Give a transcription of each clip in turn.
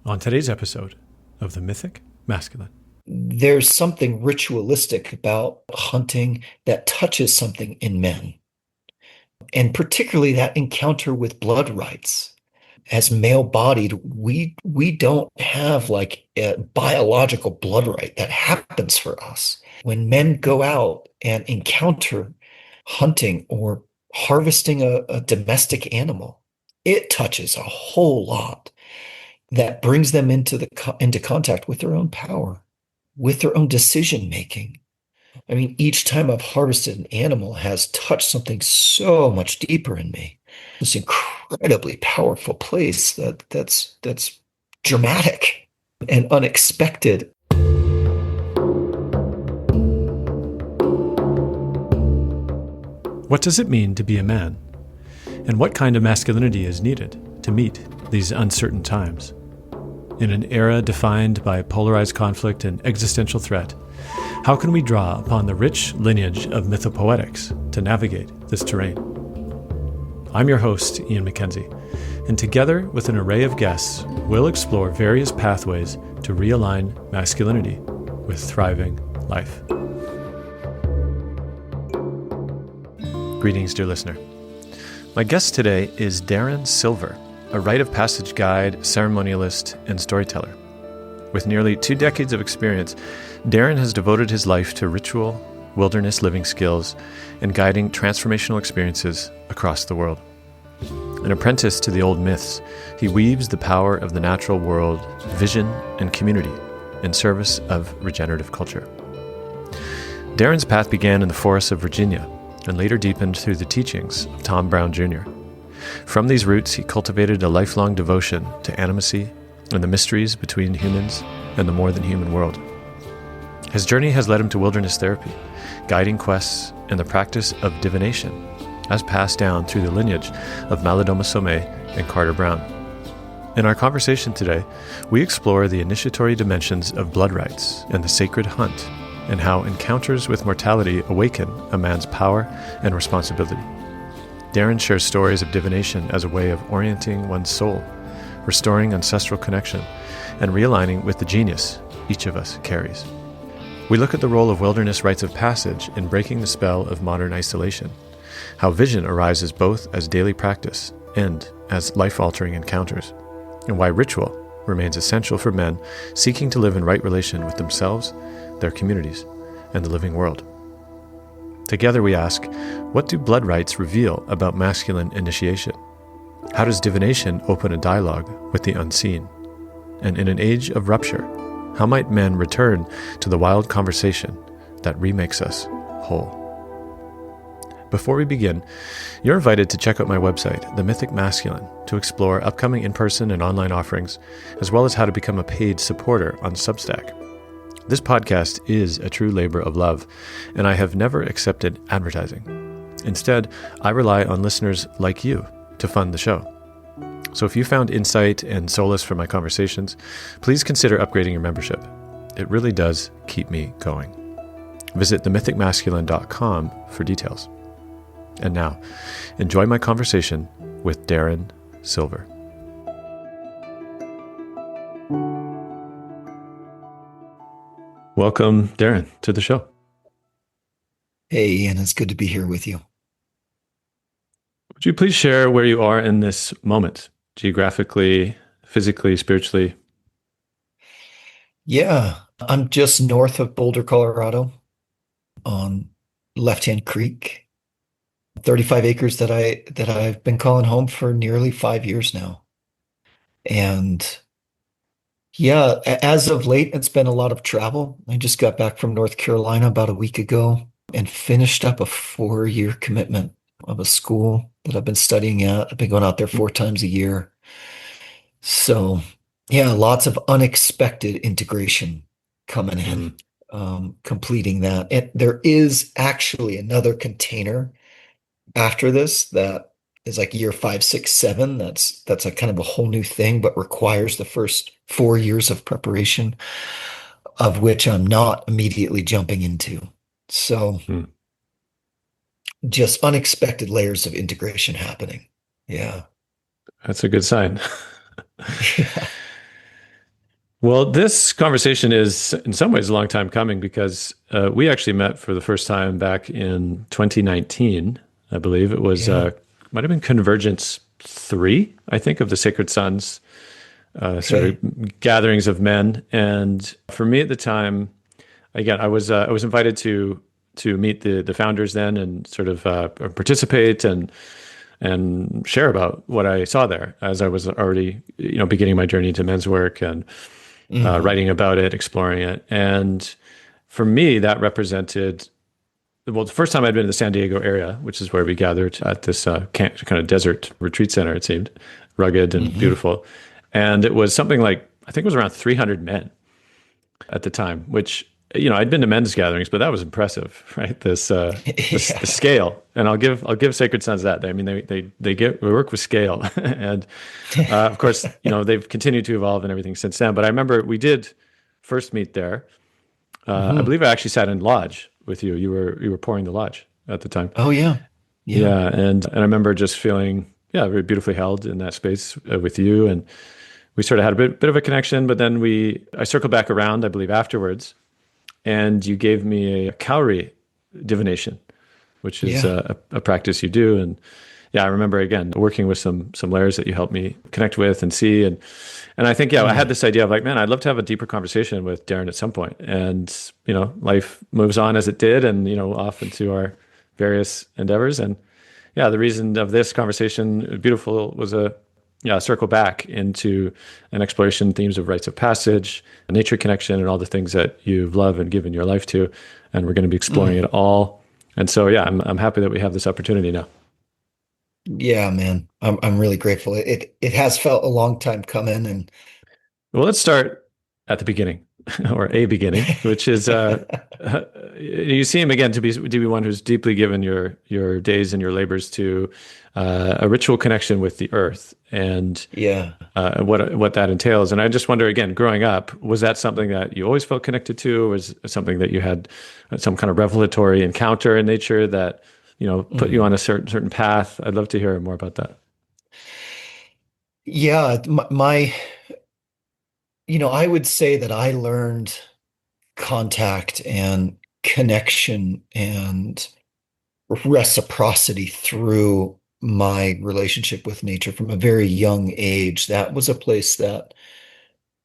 on today's episode of The Mythic Masculine. There's something ritualistic about hunting that touches something in men, and particularly that encounter with blood rites. As male-bodied, we don't have like a biological blood rite that happens for us. When men go out and encounter hunting or harvesting a domestic animal, it touches a whole lot that brings them into contact with their own power, with their own decision making. I mean, each time I've harvested an animal has touched something so much deeper in me. This incredibly powerful place that's dramatic and unexpected. What does it mean to be a man? And what kind of masculinity is needed to meet these uncertain times? In an era defined by polarized conflict and existential threat, how can we draw upon the rich lineage of mythopoetics to navigate this terrain? I'm your host, Ian McKenzie, and together with an array of guests, we'll explore various pathways to realign masculinity with thriving life. Greetings, dear listener. My guest today is Darren Silver, a rite of passage guide, ceremonialist, and storyteller. With nearly 2 decades of experience, Darren has devoted his life to ritual, wilderness living skills, and guiding transformational experiences across the world. An apprentice to the old myths, he weaves the power of the natural world, vision, and community in service of regenerative culture. Darren's path began in the forests of Virginia and later deepened through the teachings of Tom Brown Jr. From these roots, he cultivated a lifelong devotion to animacy and the mysteries between humans and the more than human world. His journey has led him to wilderness therapy, guiding quests, and the practice of divination, as passed down through the lineage of Malidoma Somé and Carter Brown. In our conversation today, we explore the initiatory dimensions of blood rites and the sacred hunt, and how encounters with mortality awaken a man's power and responsibility. Darren shares stories of divination as a way of orienting one's soul, restoring ancestral connection, and realigning with the genius each of us carries. We look at the role of wilderness rites of passage in breaking the spell of modern isolation, how vision arises both as daily practice and as life-altering encounters, and why ritual remains essential for men seeking to live in right relation with themselves, their communities, and the living world. Together we ask, what do blood rites reveal about masculine initiation? How does divination open a dialogue with the unseen? And in an age of rupture, how might men return to the wild conversation that remakes us whole? Before we begin, you're invited to check out my website, The Mythic Masculine, to explore upcoming in-person and online offerings, as well as how to become a paid supporter on Substack. This podcast is a true labor of love, and I have never accepted advertising. Instead, I rely on listeners like you to fund the show. So if you found insight and solace from my conversations, please consider upgrading your membership. It really does keep me going. Visit themythicmasculine.com for details. And now, enjoy my conversation with Darren Silver. Welcome, Darren, to the show. Hey, Ian, it's good to be here with you. Would you please share where you are in this moment, geographically, physically, spiritually? Yeah, I'm just north of Boulder, Colorado, on Left-Hand Creek, 35 acres that I've been calling home for nearly 5 years now. And yeah, as of late, it's been a lot of travel. I just got back from North Carolina about a week ago and finished up a 4-year commitment of a school that I've been studying at. I've been going out there 4 times a year. So yeah, lots of unexpected integration coming in, completing that. And there is actually another container after this that is like year 5, 6, 7. That's a kind of a whole new thing, but requires the first 4 years of preparation, of which I'm not immediately jumping into. So just unexpected layers of integration happening. Yeah. That's a good sign. Yeah. Well, this conversation is in some ways a long time coming because we actually met for the first time back in 2019. I believe it was Yeah. might have been Convergence 3, I think, of the Sacred Sons sort Okay. of gatherings of men. And for me at the time, again, I was invited to meet the founders then and sort of participate and share about what I saw there as I was already beginning my journey into men's work and Hmm. writing about it, exploring it. And for me, that represented, well, the first time I'd been in the San Diego area, which is where we gathered at this kind of desert retreat center, it seemed rugged and Hmm. beautiful. And it was something like, I think it was around 300 men at the time, which, I'd been to men's gatherings, but that was impressive, right? The Yeah. scale. And I'll give Sacred Sons that. I mean, they work with scale. And of course, they've continued to evolve and everything since then. But I remember we did first meet there. I Hmm. believe I actually sat in lodge with you. You were pouring the lodge at the time. Oh yeah. Yeah. Yeah, and I remember just feeling very beautifully held in that space with you, and we sort of had a bit of a connection. But then I circled back around, I believe, afterwards, and you gave me a cowrie divination, which is Yeah. a practice you do. And yeah, I remember again working with some layers that you helped me connect with and see. And I think, I had Mm. this idea of like, man, I'd love to have a deeper conversation with Darren at some point. And, life moves on as it did and, off into our various endeavors. And yeah, the reason of this conversation, beautiful, was circle back into an exploration themes of rites of passage, nature connection, and all the things that you've loved and given your life to. And we're going to be exploring it Mm. all. And so, yeah, I'm happy that we have this opportunity now. Yeah, man. I'm really grateful. It has felt a long time coming and Well, let's start at the beginning, or a beginning, which is you see him again to be one who's deeply given your days and your labors to a ritual connection with the earth and yeah. what that entails. And I just wonder again, growing up, was that something that you always felt connected to? Or was it something that you had some kind of revelatory encounter in nature that put you Mm. on a certain path? I'd love to hear more about that. Yeah, I would say that I learned contact and connection and reciprocity through my relationship with nature from a very young age. That was a place that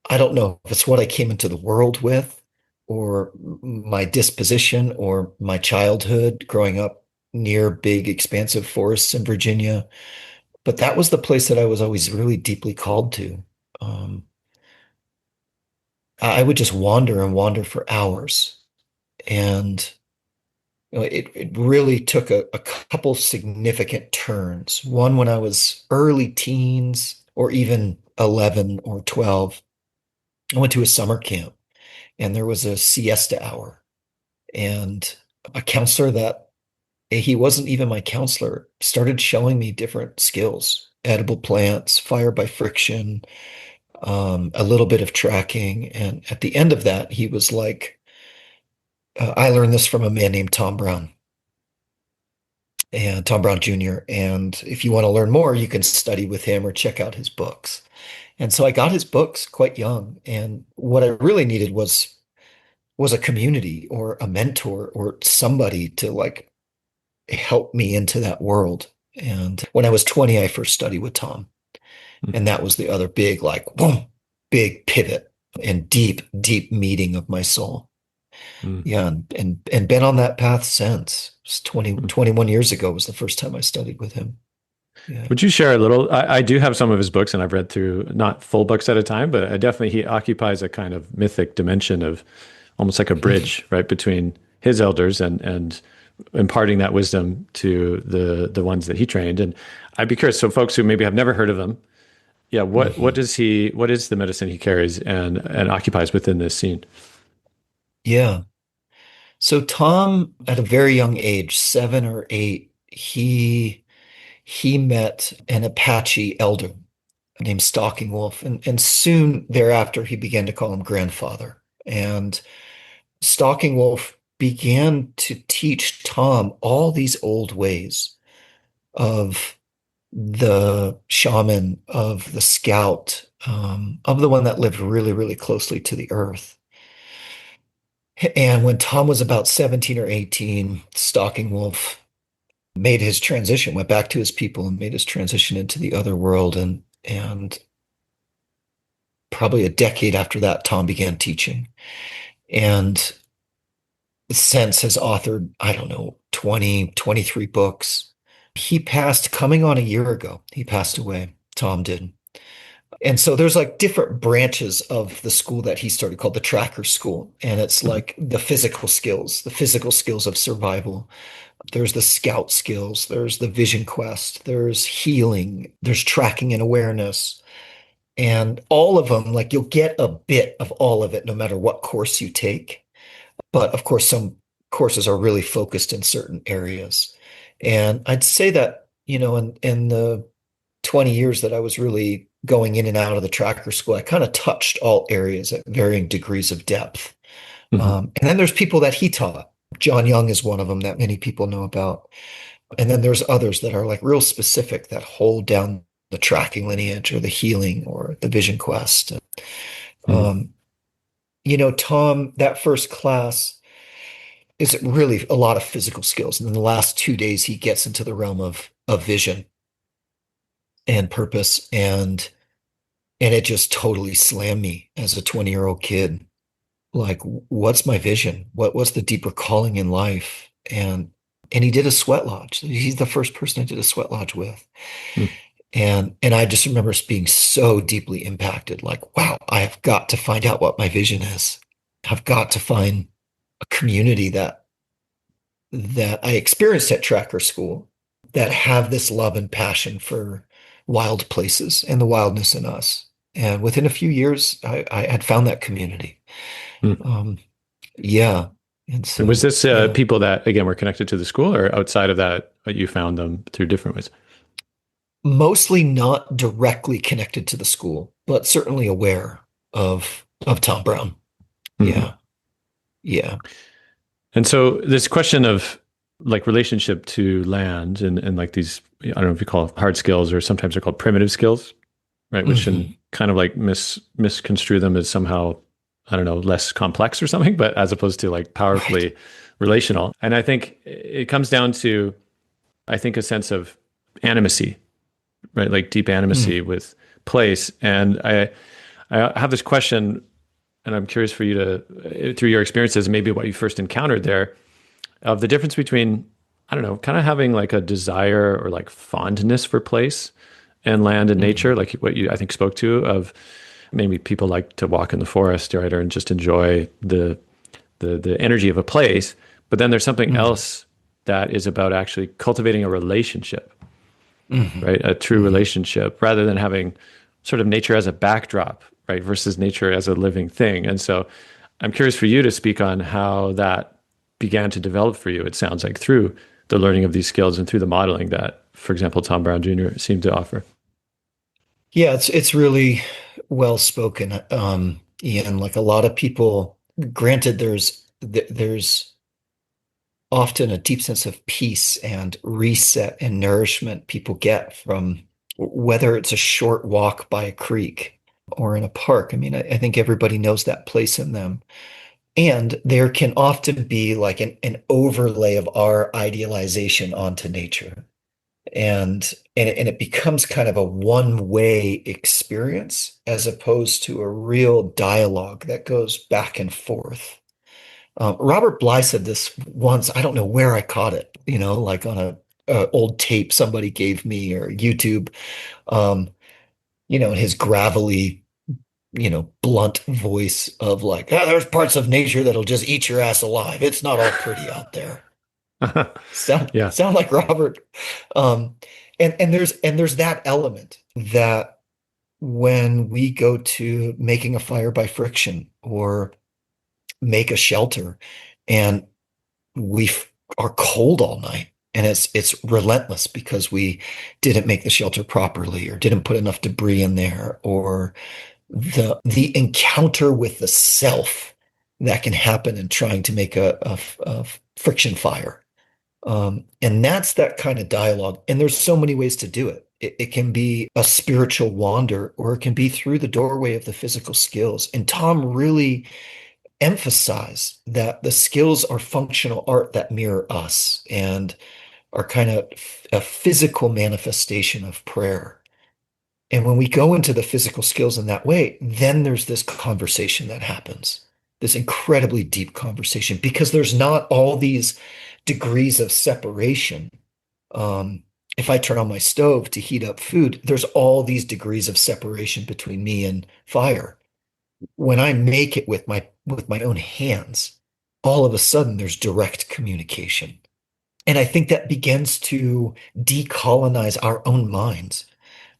I don't know if it's what I came into the world with, or my disposition, or my childhood growing up near big, expansive forests in Virginia. But that was the place that I was always really deeply called to. Um, I would just wander and wander for hours. And it really took a couple significant turns. One when I was early teens, or even 11 or 12. I went to a summer camp and there was a siesta hour. And a counselor that he wasn't even my counselor started showing me different skills, edible plants, fire by friction, a little bit of tracking. And at the end of that, he was like, I learned this from a man named Tom Brown, and Tom Brown Jr. And if you want to learn more, you can study with him or check out his books. And so I got his books quite young. And what I really needed was a community or a mentor or somebody to like help me into that world. And when I was 20, I first studied with Tom. And that was the other big, like, boom, big pivot and deep, deep meeting of my soul. Mm-hmm. Yeah, and been on that path since. It's 21 years ago was the first time I studied with him. Yeah. Would you share a little? I do have some of his books, and I've read through not full books at a time, but I definitely he occupies a kind of mythic dimension of almost like a bridge, right, between his elders and imparting that wisdom to the ones that he trained. And I'd be curious. So, folks who maybe have never heard of him, yeah, what Hmm. does he? What is the medicine he carries and occupies within this scene? Yeah. So Tom, at a very young age, 7 or 8, he met an Apache elder named Stalking Wolf, and soon thereafter he began to call him grandfather. And Stalking Wolf began to teach Tom all these old ways of the shaman, of the scout, of the one that lived really, really closely to the earth. And when Tom was about 17 or 18, Stalking Wolf made his transition, went back to his people and made his transition into the other world. And probably a decade after that, Tom began teaching. And since has authored, I don't know, 20, 23 books. He passed coming on a year ago. He passed away. Tom did. And so there's like different branches of the school that he started called the Tracker School. And it's Mhm. like the physical skills of survival. There's the scout skills, there's the vision quest, there's healing, there's tracking and awareness. And all of them, like you'll get a bit of all of it no matter what course you take. But of course, some courses are really focused in certain areas. And I'd say that, in the 20 years that I was really going in and out of the tracker school, I kind of touched all areas at varying degrees of depth. Mhm. And then there's people that he taught. John Young is one of them that many people know about. And then there's others that are like real specific that hold down the tracking lineage or the healing or the vision quest. Mhm. Um, Tom, that first class is really a lot of physical skills. And then the last 2 days, he gets into the realm of vision and purpose. And it just totally slammed me as a 20-year-old kid. Like, what's my vision? What's the deeper calling in life? And he did a sweat lodge. He's the first person I did a sweat lodge with. Mhm. And I just remember being so deeply impacted, like, wow, I have got to find out what my vision is. I've got to find a community that I experienced at Tracker School that have this love and passion for wild places and the wildness in us. And within a few years, I had found that community. Mhm. Um, yeah. And And was so, this yeah, people that again were connected to the school, or outside of that, you found them through different ways? mostly not directly connected to the school, but certainly aware of Tom Brown. Mhm. Yeah. Yeah. And so this question of like relationship to land and like these, I don't know if you call it hard skills or sometimes they're called primitive skills, right? Which can Hmm. kind of like misconstrue them as somehow, I don't know, less complex or something, but as opposed to like Right. powerfully relational. And I think it comes down to, I think, a sense of animacy, right? Like deep animacy Mm. with place. And I have this question, and I'm curious for you to, through your experiences, maybe what you first encountered there, of the difference between, I don't know, kind of having like a desire or like fondness for place and land and nature, Hmm. like what you I think spoke to, of maybe people like to walk in the forest, right, or just enjoy the energy of a place. But then there's something Hmm. else that is about actually cultivating a relationship, Hmm. right? A true Hmm. relationship rather than having sort of nature as a backdrop, right? Versus nature as a living thing. And so I'm curious for you to speak on how that began to develop for you. It sounds like through the learning of these skills and through the modeling that, for example, Tom Brown Jr. seemed to offer. Yeah, it's really well spoken. Ian, like a lot of people, granted, there's often a deep sense of peace and reset and nourishment people get from whether it's a short walk by a creek or in a park. I mean, I think everybody knows that place in them. And there can often be like an overlay of our idealization onto nature. And it becomes kind of a one-way experience as opposed to a real dialogue that goes back and forth. Robert Bly said this once. I don't know where I caught it, like on a old tape somebody gave me or YouTube, um, in his gravelly, blunt voice of like, "Ah, there's parts of nature that'll just eat your ass alive. It's not all pretty out there." Sound Yeah. sound like Robert. Um, and there's that element that when we go to making a fire by friction or make a shelter and are cold all night and it's relentless because we didn't make the shelter properly or didn't put enough debris in there, or the encounter with the self that can happen in trying to make a friction fire. And that's that kind of dialogue. And there's so many ways to do it. It can be a spiritual wander, or it can be through the doorway of the physical skills. And Tom really emphasized that the skills are functional art that mirror us and are kind of a physical manifestation of prayer. And when we go into the physical skills in that way, then there's this conversation that happens, this incredibly deep conversation, because there's not all these degrees of separation. Um, if I turn on my stove to heat up food, there's all these degrees of separation between me and fire. When I make it with my own hands, all of a sudden there's direct communication. And I think that begins to decolonize our own minds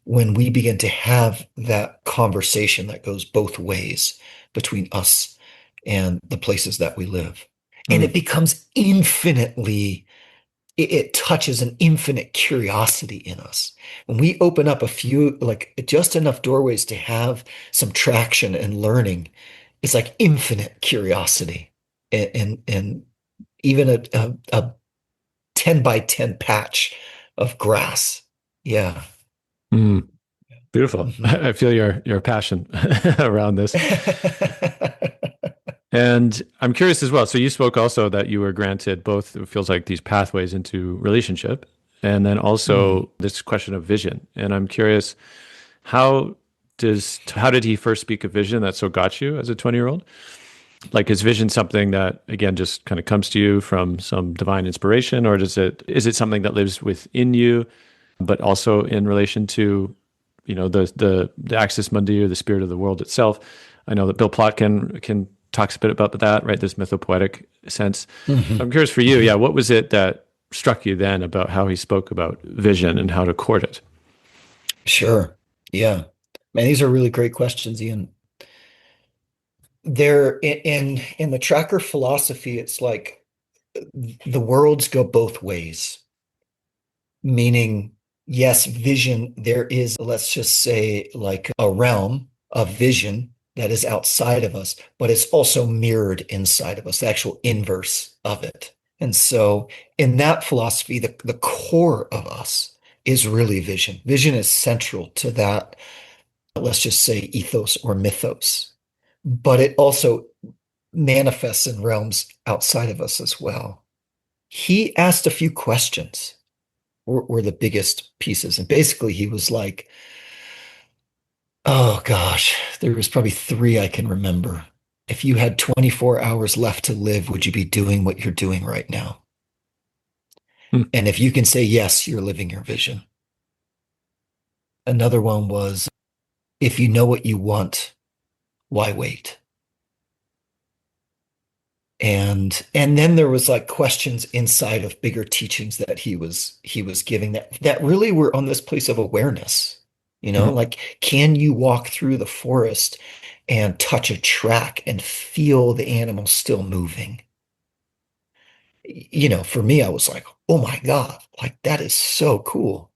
when we begin to have that conversation that goes both ways between us and the places that we live. And it Mm. becomes infinitely, it touches an infinite curiosity in us. When we open up a few, like just enough doorways to have some traction and learning, it's like infinite curiosity. And even a 10 by 10 patch of grass. Yeah. Mm. Beautiful. Mhm. I feel your passion around this. And I'm curious as well. So you spoke also that you were granted both, it feels like these pathways into relationship, and then Mm, also this question of vision. And I'm curious, how how did he first speak of vision that so got you as a 20-year-old? Like, is vision something that again just kind of comes to you from some divine inspiration, or is it something that lives within you, but also in relation to, the axis mundi, or the spirit of the world itself? I know that Bill Plotkin can talks a bit about that, right? This mythopoetic sense. So mhm, I'm curious for you, mhm. yeah, what was it that struck you then about how he spoke about vision and how to court it? Sure. Yeah. Man, these are really great questions, Ian. They're in the tracker philosophy, it's like the worlds go both ways, meaning, yes, vision, there is, let's just say, like a realm of vision that is outside of us, but it's also mirrored inside of us, the actual inverse of it. And so in that philosophy, the core of us is really vision. Vision is central to that, let's just say, ethos or mythos, but it also manifests in realms outside of us as well. He asked a few questions were the biggest pieces. And basically, he was like, oh gosh, there was probably three I can remember. If you had 24 hours left to live, would you be doing what you're doing right now? Hmm. And if you can say yes, you're living your vision. Another one was, if you know what you want, why wait? And then there was like questions inside of bigger teachings that he was giving that really were on this place of awareness. Mhm. Like, can you walk through the forest and touch a track and feel the animal still moving? For me, I was like, oh my God, like that is so cool.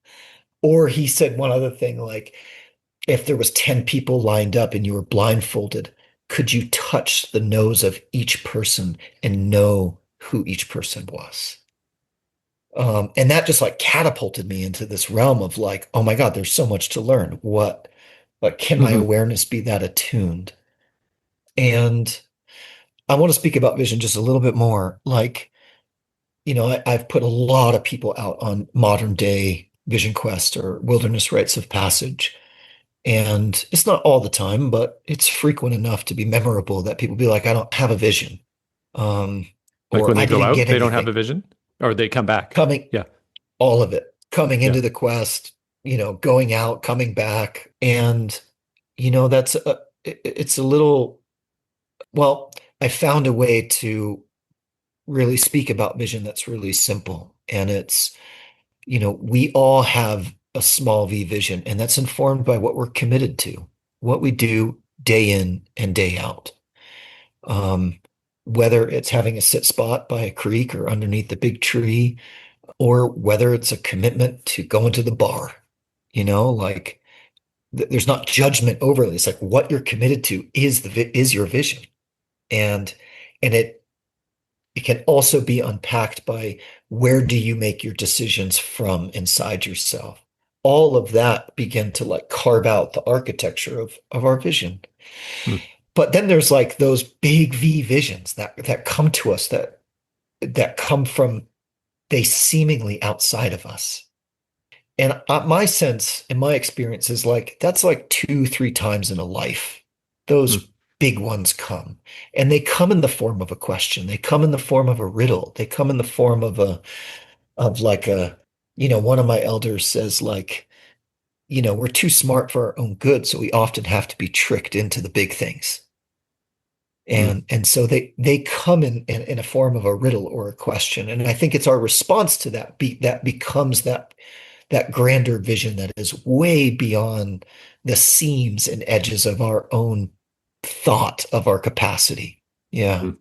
Or he said one other thing, like, if there was 10 people lined up and you were blindfolded, could you touch the nose of each person and know who each person was? And that just like catapulted me into this realm of like, oh my God, there's so much to learn. But can my Mhm. awareness be that attuned? And I want to speak about vision just a little bit more. Like, I've put a lot of people out on modern day Vision Quest or Wilderness Rites of Passage. And it's not all the time, but it's frequent enough to be memorable that people be like, I don't have a vision. Um, Like or when I they go didn't out, get they don't have a anything. vision, or they come back. Coming, Yeah, all of it, coming yeah. into the quest, going out, coming back. And, it's a little, well, I found a way to really speak about vision that's really simple. And it's, we all have a small V vision, and that's informed by what we're committed to, what we do day in and day out. Um, whether it's having a sit spot by a creek or underneath the big tree, or whether it's a commitment to going to the bar, like there's not judgment overly. It's like what you're committed to is your vision, and it can also be unpacked by where do you make your decisions from inside yourself. all of that began to like carve out the architecture of our vision. Mm, But then there's like those big V visions that come to us that come from they seemingly outside of us. And my sense and my experience is like that's like two, three times in a life. mm, Those big ones come. And they come in the form of a question. They come in the form of a riddle. They come in the form of like one of my elders says like, we're too smart for our own good, so we often have to be tricked into the big things. mm, And so they come in a form of a riddle or a question. And I think it's our response to that becomes that grander vision that is way beyond the seams and edges of our own thought of our capacity. Yeah. mm.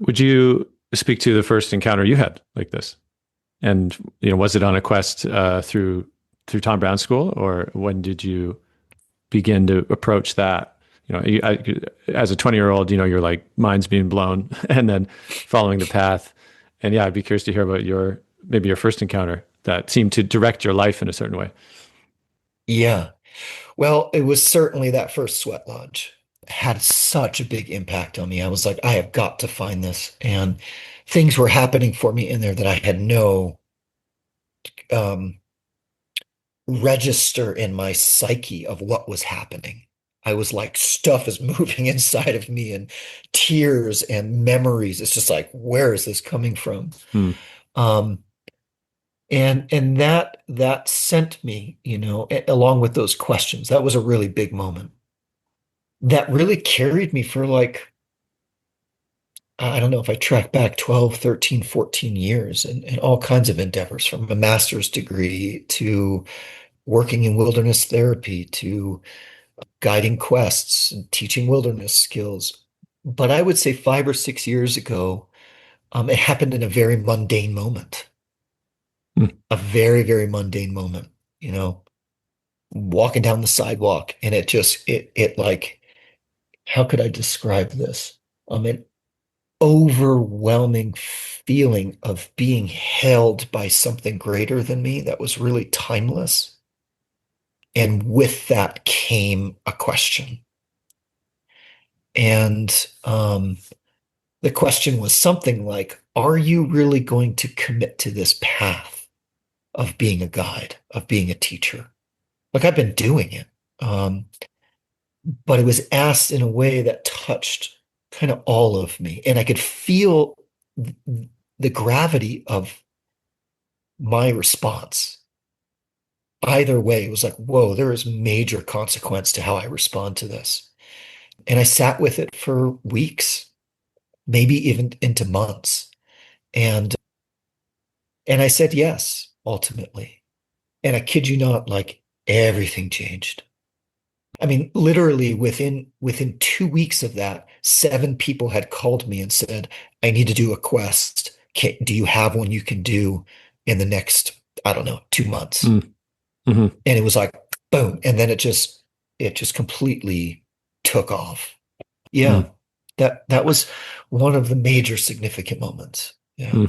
Would you speak to the first encounter you had like this? And was it on a quest through Tom Brown School, or when did you begin to approach that? As a 20-year-old, you're like mind's being blown, and then following the path. And yeah, I'd be curious to hear about maybe your first encounter that seemed to direct your life in a certain way. Yeah. Well, it was certainly that first sweat lodge had such a big impact on me. I was like, I have got to find this. And things were happening for me in there that I had no um, register in my psyche of what was happening. I was like, stuff is moving inside of me and tears and memories. It's just like, where is this coming from? Hmm. Um, and that sent me, along with those questions. That was a really big moment. That really carried me for like, I don't know if I track back 12, 13, 14 years and all kinds of endeavors from a master's degree to working in wilderness therapy to guiding quests and teaching wilderness skills. But I would say 5 or 6 years ago, it happened in a very mundane moment, Hmm. a very, very mundane moment, walking down the sidewalk and it like, how could I describe this? An overwhelming feeling of being held by something greater than me that was really timeless. And with that came a question. And the question was something like, are you really going to commit to this path of being a guide, of being a teacher? Like I've been doing it. Um, but it was asked in a way that touched kind of all of me. And I could feel the gravity of my response. Either way, it was like, whoa, there is major consequence to how I respond to this. And I sat with it for weeks, maybe even into months. And and I said yes, ultimately. And I kid you not, like everything changed. I mean, literally within 2 weeks of that, 7 people had called me and said, I need to do a quest. Do you have one you can do in the next, I don't know, 2 months? Hmm. Hmm. And it was like, boom. And then it just completely took off. Yeah. Hmm. That was one of the major significant moments. Yeah. Hmm.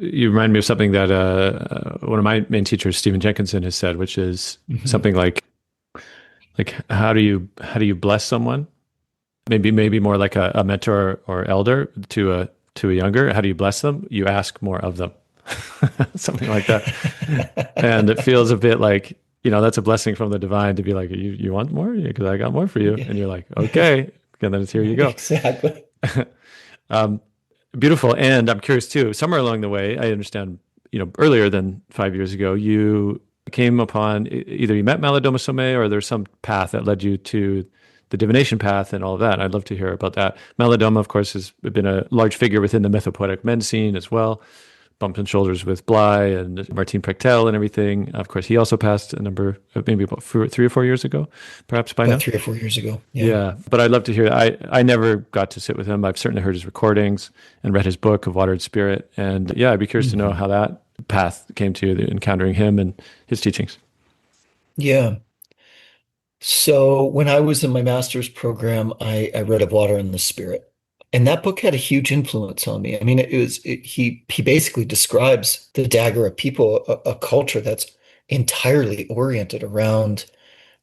You remind me of something that one of my main teachers, Stephen Jenkinson, has said, which is Mhm. something like how do you bless someone? Maybe more like a mentor or elder to a younger. How do you bless them? You ask more of them, something like that. And it feels a bit like that's a blessing from the divine to be like, you want more? Because I got more for you. Yeah. And you're like, okay, and then it's here you go. Exactly. Um, Beautiful. And I'm curious too, somewhere along the way, I understand, earlier than 5 years ago, you came upon either you met Malidoma Somé or there's some path that led you to the divination path and all of that. I'd love to hear about that. Malidoma, of course, has been a large figure within the mythopoetic men scene as well. Bumped and shoulders with Bly and Martin Prechtel and everything. Of course, he also passed a number, maybe about 3 or 4 years ago, perhaps by About now. 3 or 4 years ago. Yeah. Yeah, but I'd love to hear. I never got to sit with him. I've certainly heard his recordings and read his book of Watered Spirit. And yeah, I'd be curious to know Mhm. how that path came to you, encountering him and his teachings. Yeah. So when I was in my master's program, I read of Water and the Spirit. And that book had a huge influence on me. I mean, he basically describes the dagger of people, a culture that's entirely oriented around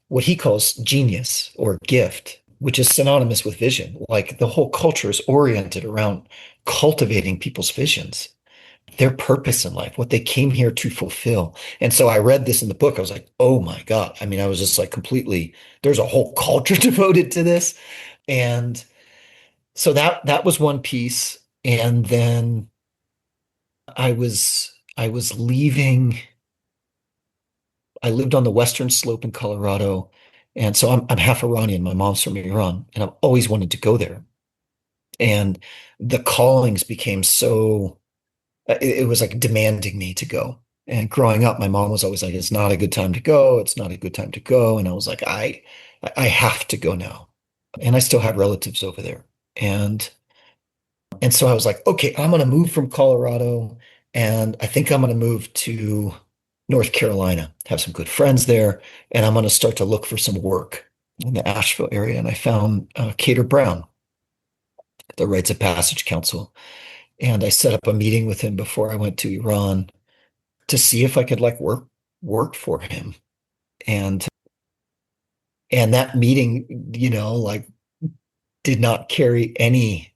what he calls genius or gift, which is synonymous with vision. Like the whole culture is oriented around cultivating people's visions, their purpose in life, what they came here to fulfill. And so I read this in the book. I was like, oh my God. I mean, I was just like completely, there's a whole culture devoted to this. And so that was one piece. And then I was leaving. I lived on the western slope in Colorado. And so I'm half Iranian. My mom's from Iran, and I've always wanted to go there. And the callings became so it was like demanding me to go. And growing up, my mom was always like, "It's not a good time to go. It's not a good time to go." And I was like, I have to go now." And I still have relatives over there. And and so I was like, "Okay, I'm going to move from Colorado, and I think I'm going to move to North Carolina, have some good friends there, and I'm going to start to look for some work in the Asheville area." And I found Cater Brown, the Rites of Passage Council, and I set up a meeting with him before I went to Iran to see if I could like work for him. And and that meeting, like did not carry any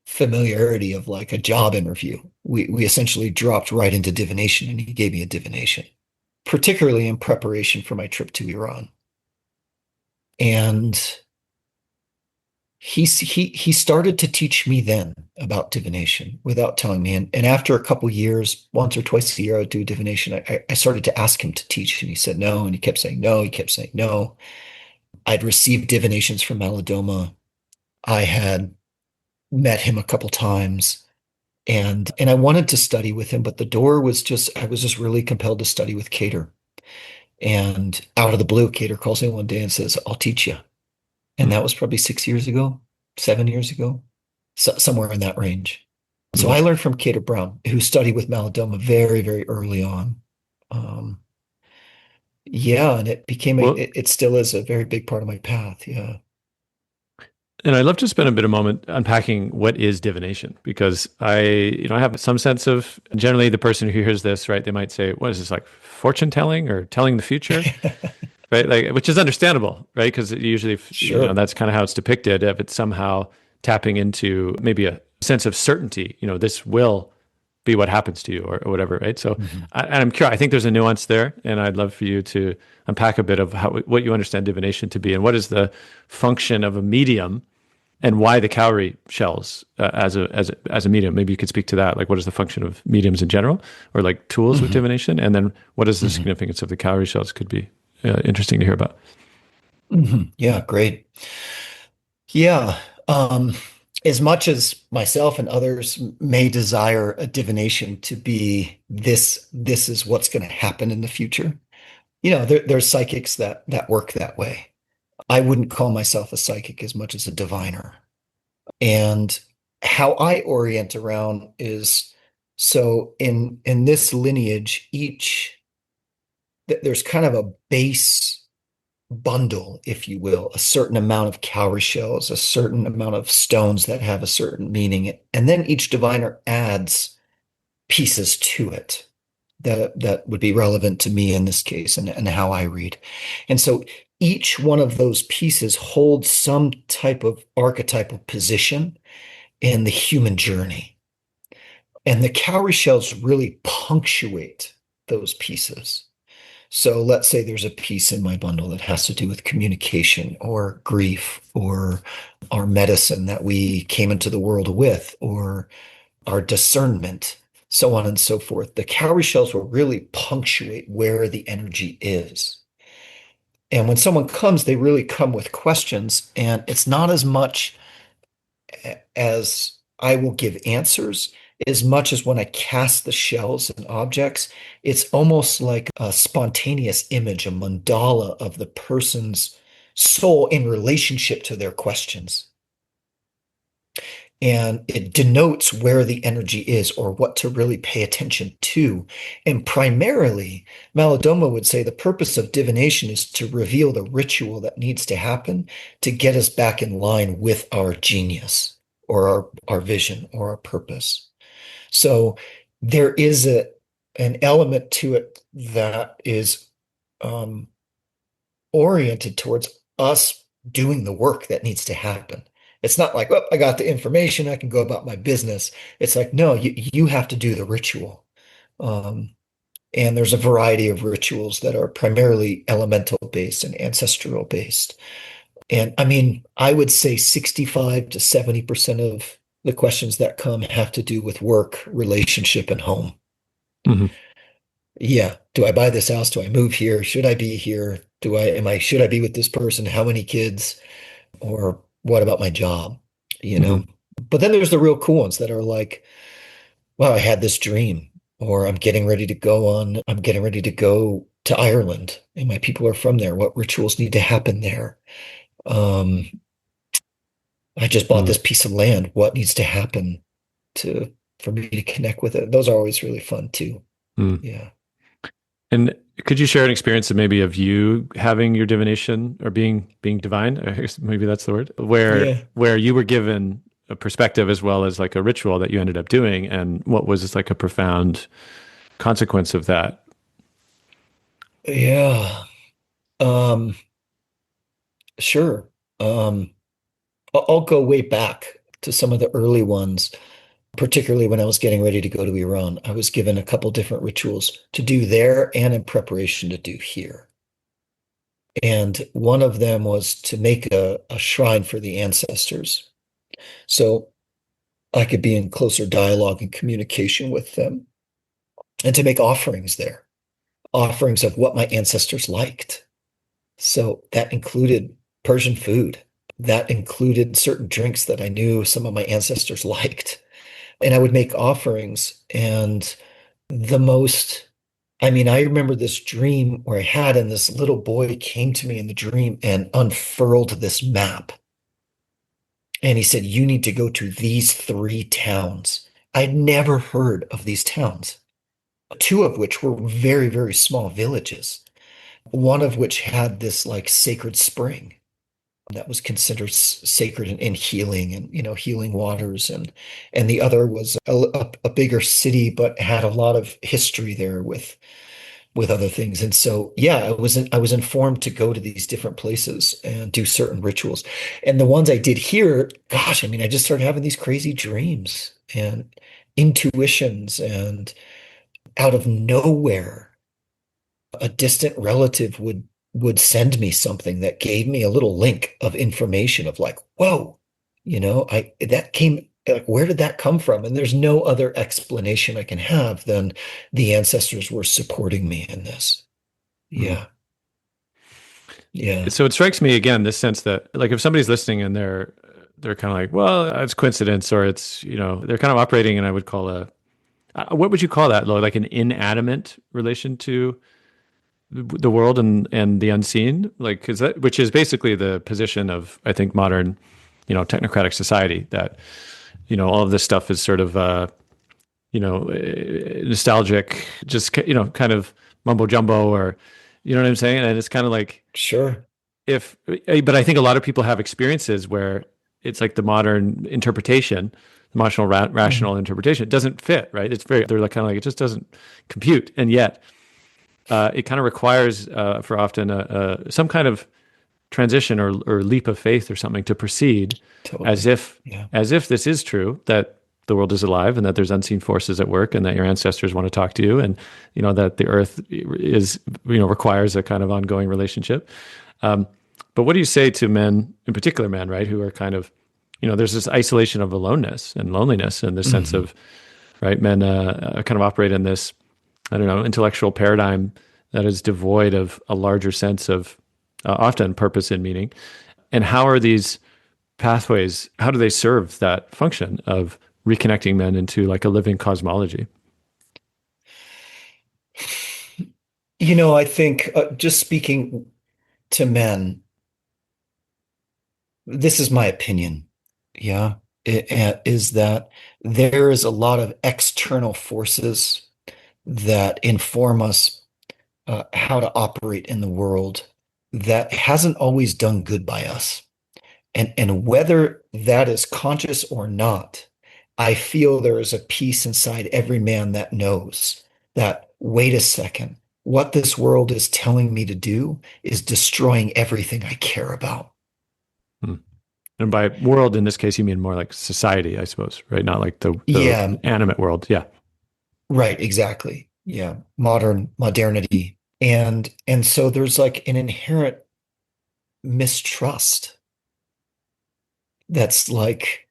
familiarity of like a job interview. We essentially dropped right into divination and he gave me a divination, particularly in preparation for my trip to Iran. And he started to teach me then about divination without telling me. And after a couple years, once or twice a year, I would do divination. I started to ask him to teach, and he said no, and he kept saying no, he kept saying no. I'd received divinations from Malidoma. I had met him a couple times, and I wanted to study with him, but the door was just I was just really compelled to study with Cater. And out of the blue, Cater calls me one day and says, "I'll teach you." And Hmm. that was probably 6 years ago, 7 years ago, somewhere in that range. So Hmm. I learned from Cater Brown, who studied with Malidoma very, very early on. Um, yeah, and Well, it still is a very big part of my path. Yeah. and I'd love to spend a bit of moment unpacking what is divination, because I have some sense of generally the person who hears this, right? They might say, "What is this, like fortune telling or telling the future?" Right? Like, which is understandable, right? Because usually, Sure. that's kind of how it's depicted. If it's somehow tapping into maybe a sense of certainty, this will be what happens to you, or whatever, right? So, Mhm. and I'm curious. I think there's a nuance there, and I'd love for you to unpack a bit of what you understand divination to be, and what is the function of a medium, and why the cowrie shells as a medium. Maybe you could speak to that. Like, what is the function of mediums in general, or like tools with Mhm. divination, and then what is the Mhm. significance of the cowrie shells? Could be interesting to hear about. Mhm. Yeah, great. Yeah. As much as myself and others may desire a divination to be this is what's going to happen in the future. There's psychics that work that way. I wouldn't call myself a psychic as much as a diviner. And how I orient around is so in this lineage, there's kind of a base bundle, if you will, a certain amount of cowrie shells, a certain amount of stones that have a certain meaning. And then each diviner adds pieces to it that would be relevant to me in this case and how I read. And so each one of those pieces holds some type of archetypal position in the human journey. And the cowrie shells really punctuate those pieces. So let's say there's a piece in my bundle that has to do with communication or grief or our medicine that we came into the world with or our discernment, so on and so forth. The cowrie shells will really punctuate where the energy is. And when someone comes, they really come with questions, and it's not as much as I will give answers, as much as when I cast the shells and objects, it's almost like a spontaneous image, a mandala of the person's soul in relationship to their questions. And it denotes where the energy is or what to really pay attention to. And primarily, Malidoma would say the purpose of divination is to reveal the ritual that needs to happen to get us back in line with our genius or our vision or our purpose. So there is an element to it that is um, oriented towards us doing the work that needs to happen. It's not like, oh, I got the information, I can go about my business. It's like, no, you have to do the ritual. Um, and there's a variety of rituals that are primarily elemental based and ancestral based. And I mean, I would say 65 to 70% of the questions that come have to do with work, relationship, and home. Hmm. Yeah. Do I buy this house? Do I move here? Should I be here? Should I be with this person? How many kids? Or what about my job? You Hmm. know? But then there's the real cool ones that are like, well, I had this dream, or I'm getting ready to go to Ireland, and my people are from there. What rituals need to happen there? Um, I just bought Hmm. this piece of land. What needs to happen to for me to connect with it? Those are always really fun too. Hmm. Yeah. And could you share an experience of maybe of you having your divination or being divine? I guess maybe that's the word, Yeah. where you were given a perspective as well as like a ritual that you ended up doing, and what was just like a profound consequence of that? Yeah. Um, sure. Um, I'll go way back to some of the early ones, particularly when I was getting ready to go to Iran. I was given a couple different rituals to do there and in preparation to do here. And one of them was to make a shrine for the ancestors. So I could be in closer dialogue and communication with them and to make offerings there, offerings of what my ancestors liked. So that included Persian food. That included certain drinks that I knew some of my ancestors liked. And I would make offerings. And the most, I mean, I remember this dream where I had, and this little boy came to me in the dream and unfurled this map. And he said, you need to go to these three towns. I'd never heard of these towns, two of which were very, very small villages, one of which had this like sacred spring that was considered sacred and healing and healing waters, and the other was a bigger city but had a lot of history there with other things. And so yeah, I was informed to go to these different places and do certain rituals. And the ones I did here, gosh, I mean, I just started having these crazy dreams and intuitions, and out of nowhere a distant relative would send me something that gave me a little link of information of like, whoa, I that came like, where did that come from? And there's no other explanation I can have than the ancestors were supporting me in this. Hmm. Yeah. Yeah. So it strikes me again this sense that like if somebody's listening and they're kind of like, well, it's coincidence, or it's they're kind of operating, and I would call a what would you call that, like an inanimate relation to the world and the unseen, like is that, which is basically the position of, I think, modern technocratic society, that all of this stuff is sort of nostalgic, just kind of mumbo jumbo, or what I'm saying. And it's kind of like, Sure. if but I think a lot of people have experiences where it's like the modern interpretation, the rational Mhm. interpretation, it doesn't fit, right? It's very, they're like kind of like, it just doesn't compute. And yet it kind of requires for often some kind of transition or leap of faith or something to proceed, as Totally. if Yeah. this is true, that the world is alive and that there's unseen forces at work, and that your ancestors want to talk to you, and that the earth is requires a kind of ongoing relationship. um, but what do you say to men, in particular men, right, who are kind of, there's this isolation of aloneness and loneliness, and this sense Mhm. of, right, men kind of operate in this, I don't know, intellectual paradigm that is devoid of a larger sense of often purpose and meaning. And how are these pathways, how do they serve that function of reconnecting men into like a living cosmology? I think just speaking to men, this is my opinion. Yeah. Is that there is a lot of external forces that inform us how to operate in the world that hasn't always done good by us. And whether that is conscious or not, I feel there is a piece inside every man that knows that, wait a second, what this world is telling me to do is destroying everything I care about. Hmm. And by world in this case, you mean more like society, I suppose, right? Not like the Yeah, animate world. Yeah. right, exactly. Yeah, modernity. And so there's like an inherent mistrust that's like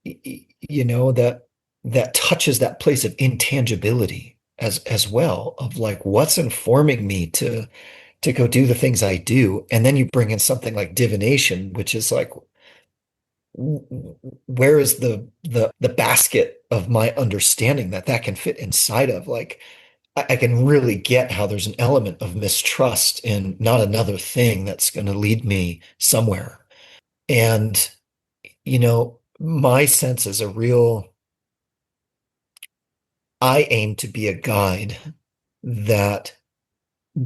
that touches that place of intangibility as well, of like what's informing me to go do the things I do. And then you bring in something like divination, which is like, where is the basket of my understanding that can fit inside of? Like, I can really get how there's an element of mistrust in not another thing that's going to lead me somewhere. And my sense is a real I aim to be a guide that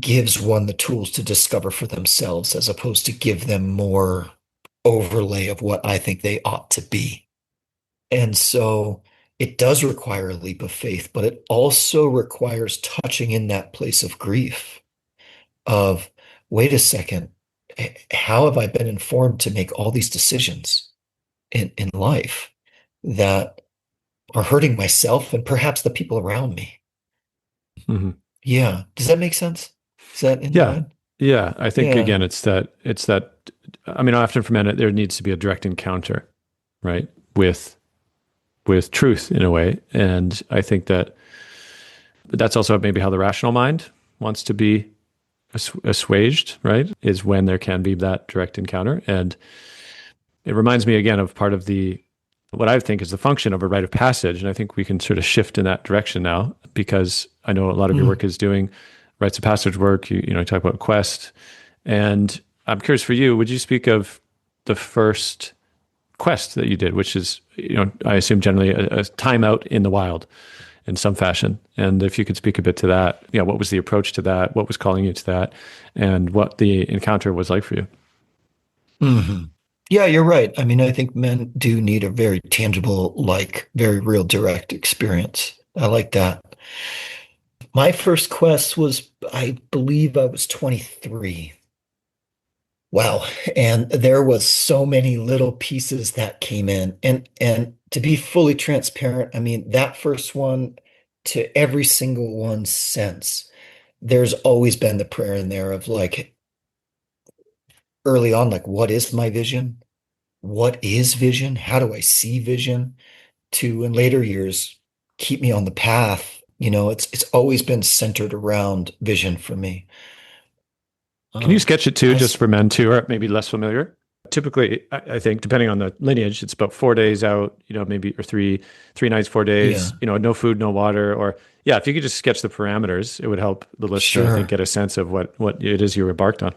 gives one the tools to discover for themselves, as opposed to give them more overlay of what I think they ought to be. And so it does require a leap of faith, but it also requires touching in that place of grief of, wait a second, how have I been informed to make all these decisions in life that are hurting myself and perhaps the people around me? Hmm. Yeah. Does that make sense? Is that in Yeah. line? Yeah. I think Yeah. again, it's that, I mean, often for men, there needs to be a direct encounter, right? With truth in a way. And I think that's also maybe how the rational mind wants to be assuaged, right? Is when there can be that direct encounter. And it reminds me again of part of what I think is the function of a rite of passage. And I think we can sort of shift in that direction now, because I know a lot of your work Mm. is doing rites of passage work. You talk about quest. And I'm curious for you, would you speak of the first quest that you did, which is, I assume generally a time out in the wild in some fashion. And if you could speak a bit to that, what was the approach to that? What was calling you to that? And what the encounter was like for you? Hmm. Yeah, you're right. I mean, I think men do need a very tangible, like very real direct experience. I like that. My first quest was, I believe I was 23. Wow. And there was so many little pieces that came in. And to be fully transparent, I mean, that first one, to every single one since, there's always been the prayer in there of like, early on, like, what is my vision? What is vision? How do I see vision? To, in later years, keep me on the path. It's always been centered around vision for me. Can you Um, sketch it too, I just for men too, or maybe less familiar? Typically, I think, depending on the lineage, it's about 4 days out, maybe, or three nights, 4 days, Yeah, no food, no water, or yeah, if you could just sketch the parameters, it would help the listener, I think, sure. get a sense of what it is you embarked on.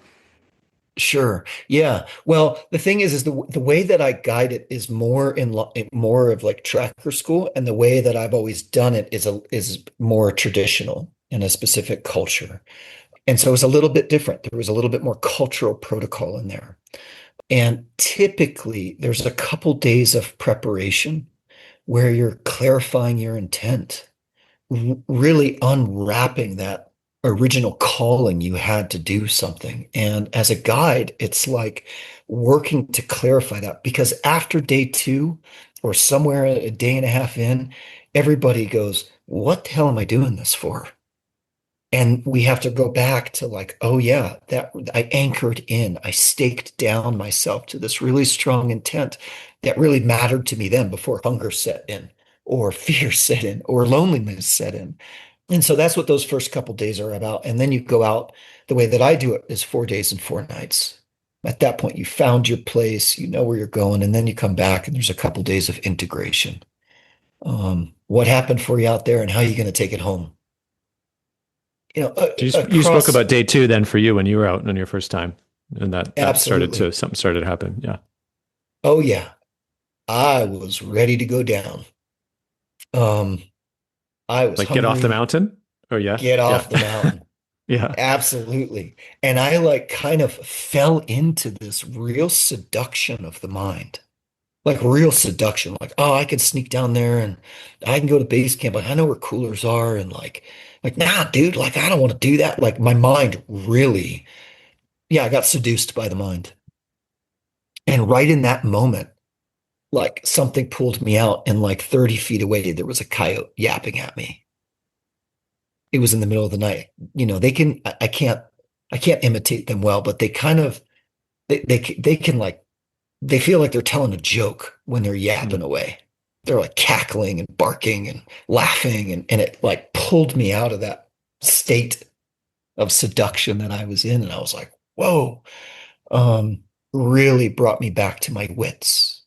Sure. Yeah. Well, the thing is the way that I guide it is more of like tracker school, and the way that I've always done it is more traditional in a specific culture. And so it's a little bit different. There was a little bit more cultural protocol in there. And typically there's a couple days of preparation where you're clarifying your intent, really unwrapping that original calling you had to do something. And as a guide, it's like working to clarify that, because after day two or somewhere a day and a half in, everybody goes, what the hell am I doing this for? And we have to go back to like, oh yeah, that I anchored in, I staked down myself to this really strong intent that really mattered to me then, before hunger set in or fear set in or loneliness set in. And so that's what those first couple days are about. And then you go out, the way that I do it is 4 days and 4 nights. At that point, you found your place, you know where you're going, and then you come back and there's a couple days of integration. What happened for you out there and how are you going to take it home? You spoke Across. about day two then for you when you were out on your first time, and that Absolutely. something started to happen. Yeah, Oh yeah. I was ready to go down. Um, I was like get off the hungry, mountain. Oh yeah, get yeah. off the mountain. Yeah. Absolutely. And I like kind of fell into this real seduction of the mind. Like real seduction. Like, oh, I can sneak down there and I can go to base camp. Like, I know where coolers are and like, nah, dude, like I don't want to do that. Like my mind really, yeah, I got seduced by the mind. And right in that moment, like something pulled me out and like 30 feet away, there was a coyote yapping at me. It was in the middle of the night. You know, they can, I can't imitate them well, but they kind of, they can like, they feel like they're telling a joke when they're yapping Mm. away. They're like cackling and barking and laughing. And it like pulled me out of that state of seduction that I was in. And I was like, whoa, um, really brought me back to my wits,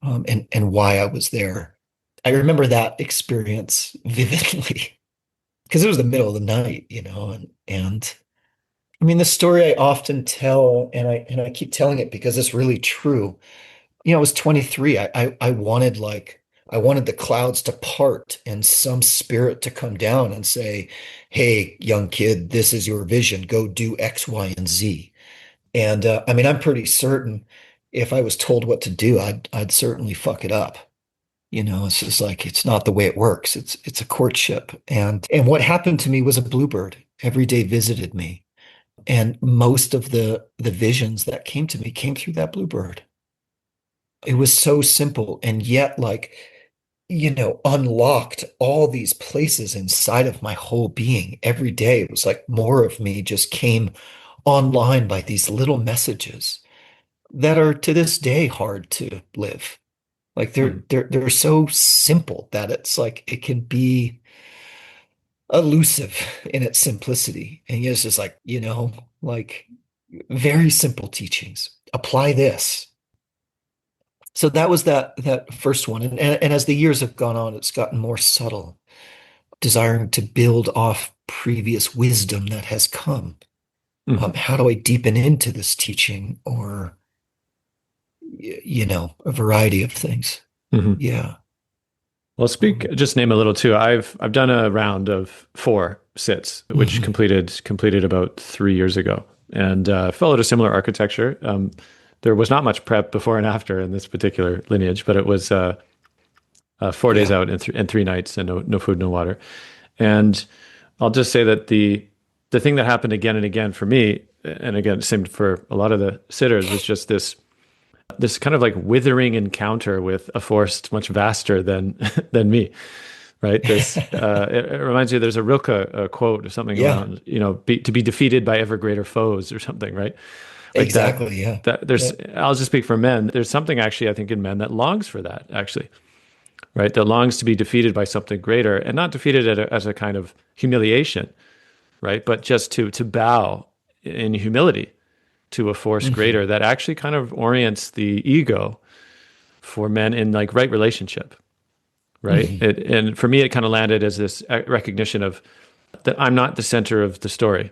and why I was there. I remember that experience vividly because it was the middle of the night, you know, and I mean the story I often tell, and I keep telling it because it's really true. You know, I was 23. I wanted like I wanted the clouds to part and some spirit to come down and say, "Hey, young kid, this is your vision. Go do X, Y, and Z." And I mean, I'm pretty certain if I was told what to do, I'd certainly fuck it up. You know, it's just like it's not the way it works. It's a courtship. And what happened to me was a bluebird every day visited me. And most of the visions that came to me came through that bluebird. It was so simple and yet like, you know, unlocked all these places inside of my whole being every day. It was like more of me just came online by these little messages that are to this day hard to live. Like Mm. they're so simple that it's like it can be elusive in its simplicity. And it's just like, you know, like very simple teachings. Apply this. So that was that first one. And as the years have gone on, it's gotten more subtle, desiring to build off previous wisdom that has come. Hmm. How do I deepen into this teaching or, you know, a variety of things? Hmm. Yeah. Well, speak, Um, just name a little too. I've done a round of 4 sits, which mhm. completed about 3 years ago, and followed a similar architecture. There was not much prep before and after in this particular lineage, but it was 4 days Yeah. out and 3 nights and no food, no water. And I'll just say that the thing that happened again and again for me, and again, same for a lot of the sitters, was just this kind of like withering encounter with a force much vaster than than me. Right. It reminds you. There's a Rilke quote or something Yeah. around, to be defeated by ever greater foes or something. Right. Like that. Exactly. Yeah. That there's. Yeah. I'll just speak for men. There's something actually I think in men that longs for that actually. Right. That longs to be defeated by something greater and not defeated as a kind of humiliation. Right. But just to bow in humility to a force Mhm. greater that actually kind of orients the ego for men in like right relationship, right? Mhm. And for me, it kind of landed as this recognition of that I'm not the center of the story,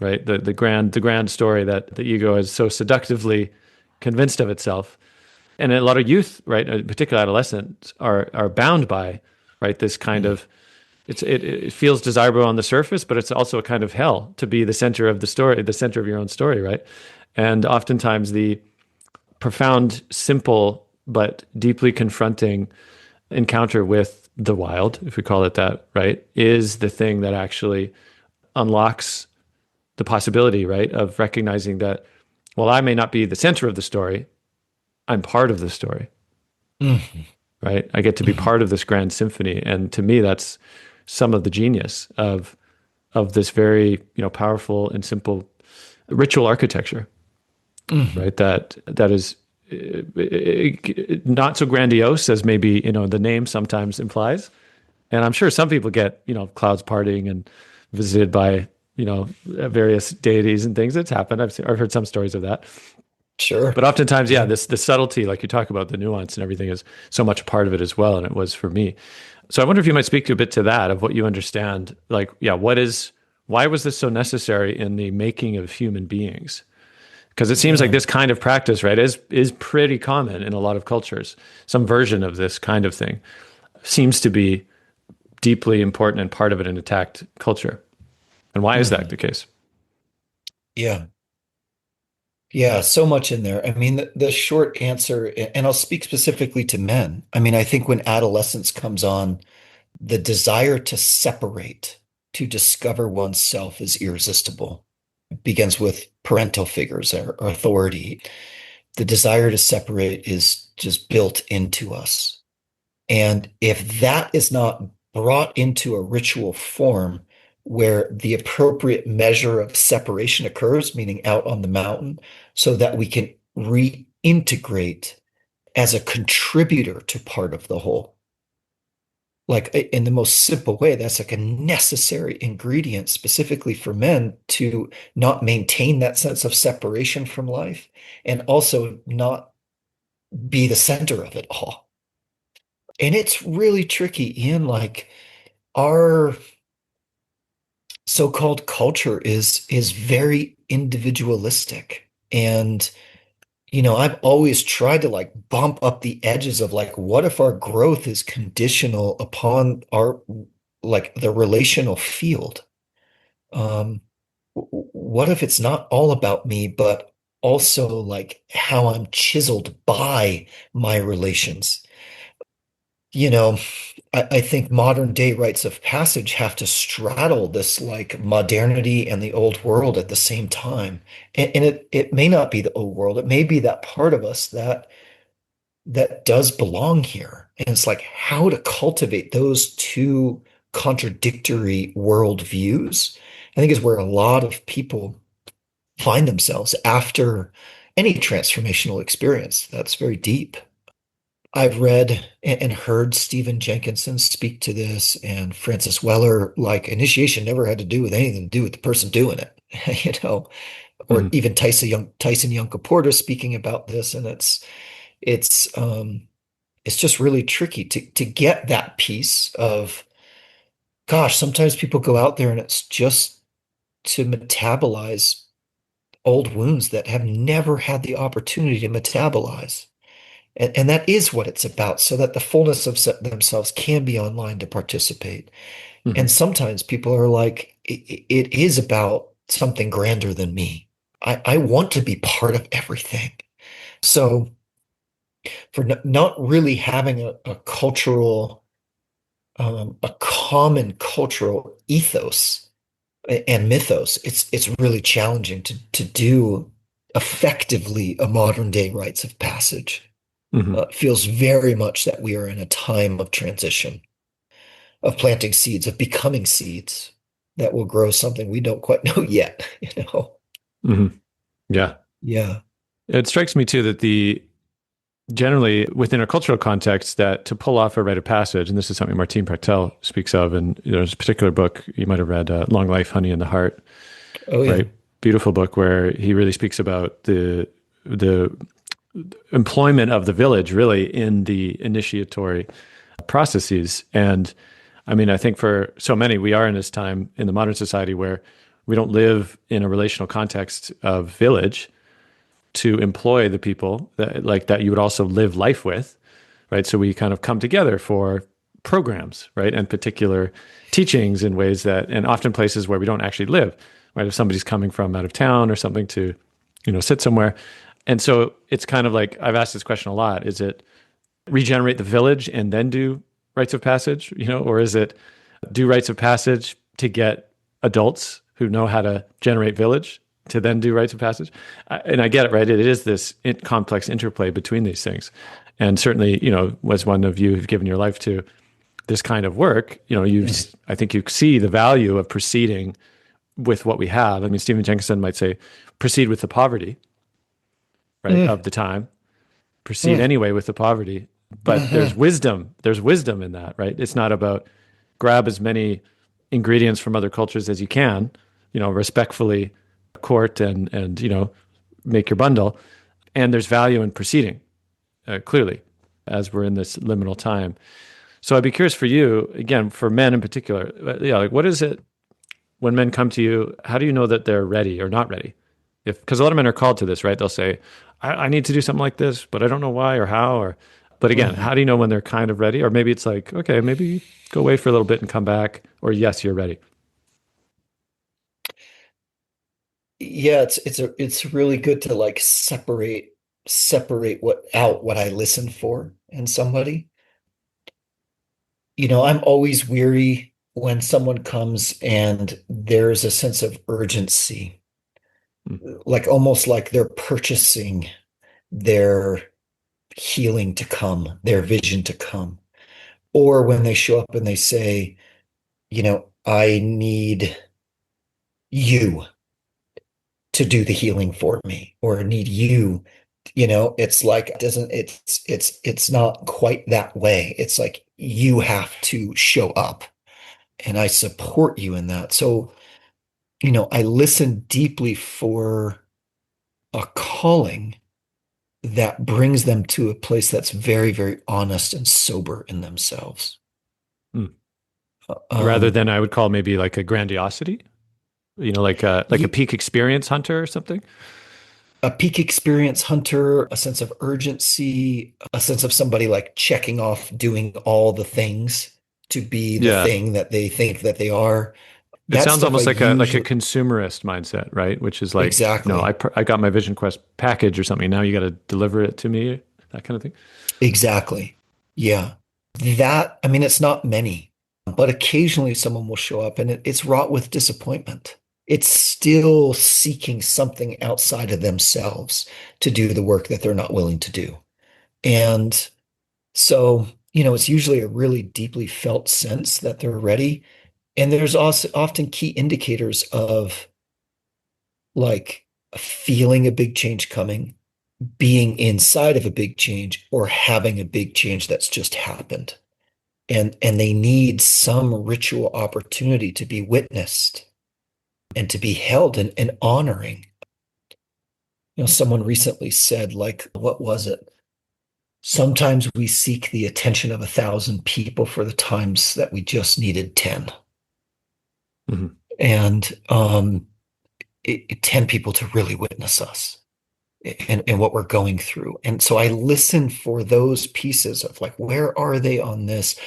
right? The grand story that the ego is so seductively convinced of itself, and a lot of youth, right, particularly adolescents, are bound by, right, this kind Mhm. of it feels desirable on the surface, but it's also a kind of hell to be the center of the story, the center of your own story, right? And oftentimes the profound, simple, but deeply confronting encounter with the wild, if we call it that, right, is the thing that actually unlocks the possibility, right, of recognizing that, well, I may not be the center of the story, I'm part of the story, Mhm. right? I get to be Mhm. part of this grand symphony. And to me, that's some of the genius of this very, powerful and simple ritual architecture, Mhm. right? That is not so grandiose as maybe the name sometimes implies. And I'm sure some people get clouds parting and visited by various deities and things. It's happened. I've heard some stories of that. Sure. But oftentimes, yeah, Yeah. this the subtlety, like you talk about, the nuance and everything is so much a part of it as well. And it was for me. So I wonder if you might speak to a bit to that of what you understand. Like, yeah, why was this so necessary in the making of human beings? Because it seems like Yeah. this kind of practice, right, is pretty common in a lot of cultures. Some version of this kind of thing seems to be deeply important and part of an intact culture. And why is that Mhm. the case? Yeah. Yeah, so much in there. I mean, the short answer, and I'll speak specifically to men. I mean, I think when adolescence comes on, the desire to separate, to discover oneself is irresistible. It begins with parental figures or authority. The desire to separate is just built into us. And if that is not brought into a ritual form where the appropriate measure of separation occurs, meaning out on the mountain, so that we can reintegrate as a contributor to part of the whole. Like in the most simple way, that's like a necessary ingredient specifically for men to not maintain that sense of separation from life and also not be the center of it all. And it's really tricky, Ian. Like our so-called culture is very individualistic. And I've always tried to like bump up the edges of like, what if our growth is conditional upon our like the relational field? Um, what if it's not all about me, but also like how I'm chiseled by my relations? You know, I think modern day rites of passage have to straddle this like modernity and the old world at the same time. And it may not be the old world. It may be that part of us that does belong here. And it's like how to cultivate those two contradictory worldviews, I think is where a lot of people find themselves after any transformational experience. That's very deep. I've read and heard Stephen Jenkinson speak to this and Francis Weller, like initiation never had to do with anything to do with the person doing it, or Hmm. even Tyson Yunkaporta speaking about this. And it's it's just really tricky to get that piece of, gosh, sometimes people go out there and it's just to metabolize old wounds that have never had the opportunity to metabolize. And that is what it's about, so that the fullness of themselves can be online to participate. Hmm. And sometimes people are like, it is about something grander than me. I want to be part of everything. So for not really having a cultural, a common cultural ethos and mythos, it's really challenging to do effectively a modern day rites of passage. Hmm. Feels very much that we are in a time of transition, of planting seeds, of becoming seeds that will grow something we don't quite know yet. Hmm. Yeah. Yeah. It strikes me too that the generally within a cultural context that to pull off a rite of passage, and this is something Martine Prachtel speaks of, and there's a particular book you might have read, Long Life, Honey in the Heart, Oh, yeah. right? Beautiful book where he really speaks about the employment of the village really in the initiatory processes. And I mean, I think for so many, we are in this time in the modern society where we don't live in a relational context of village to employ the people that like that you would also live life with, right? So we kind of come together for programs, right? And particular teachings in ways that, and often places where we don't actually live, right? If somebody's coming from out of town or something to, sit somewhere. And so it's kind of like, I've asked this question a lot. Is it regenerate the village and then do rites of passage, or is it do rites of passage to get adults who know how to generate village to then do rites of passage? And I get it, right? It is this complex interplay between these things. And certainly, was one of you who've given your life to this kind of work, Mhm. I think you see the value of proceeding with what we have. I mean, Stephen Jenkinson might say, proceed with the poverty, right, Mm, of the time, proceed mm, anyway with the poverty. But there's mhm. wisdom. There's wisdom in that, right? It's not about grab as many ingredients from other cultures as you can, respectfully court and make your bundle. And there's value in proceeding, clearly, as we're in this liminal time. So I'd be curious for you, again, for men in particular, yeah, like what is it when men come to you? How do you know that they're ready or not ready? If because a lot of men are called to this, right? They'll say, I need to do something like this, but I don't know why or how. But again, Mhm. how do you know when they're kind of ready? Or maybe it's like, okay, maybe go away for a little bit and come back. Or yes, you're ready. Yeah, it's really good to like separate what I listen for in somebody. I'm always weary when someone comes and there's a sense of urgency, Mm. like almost like they're purchasing their healing to come, their vision to come. Or when they show up and they say, I need you to do the healing for me, or I need you. It's like it doesn't it's not quite that way. It's like you have to show up and I support you in that. So, I listen deeply for a calling that brings them to a place that's very, very honest and sober in themselves. Mm. Rather Um, than I would call maybe like a grandiosity, like a y- peak experience hunter or something. a peak experience hunter, a sense of urgency, a sense of somebody like checking off doing all the things to be the Yeah. thing that they think that they are. It That sounds stuff I almost like a usually consumerist mindset, right? Which is like, exactly, I got my Vision Quest package or something. Now you got to deliver it to me, that kind of thing. exactly. Yeah. That, I mean, it's not many, but occasionally someone will show up and it's wrought with disappointment. It's still seeking something outside of themselves to do the work that they're not willing to do. And so, it's usually a really deeply felt sense that they're ready. And there's also often key indicators of like feeling a big change coming, being inside of a big change, or having a big change that's just happened. And they need some ritual opportunity to be witnessed and to be held and honoring. Someone recently said, like, what was it? Sometimes we seek the attention of 1,000 people for the times that we just needed 10. Hmm. And 10 people to really witness us and what we're going through. And so I listen for those pieces of like, where are they on this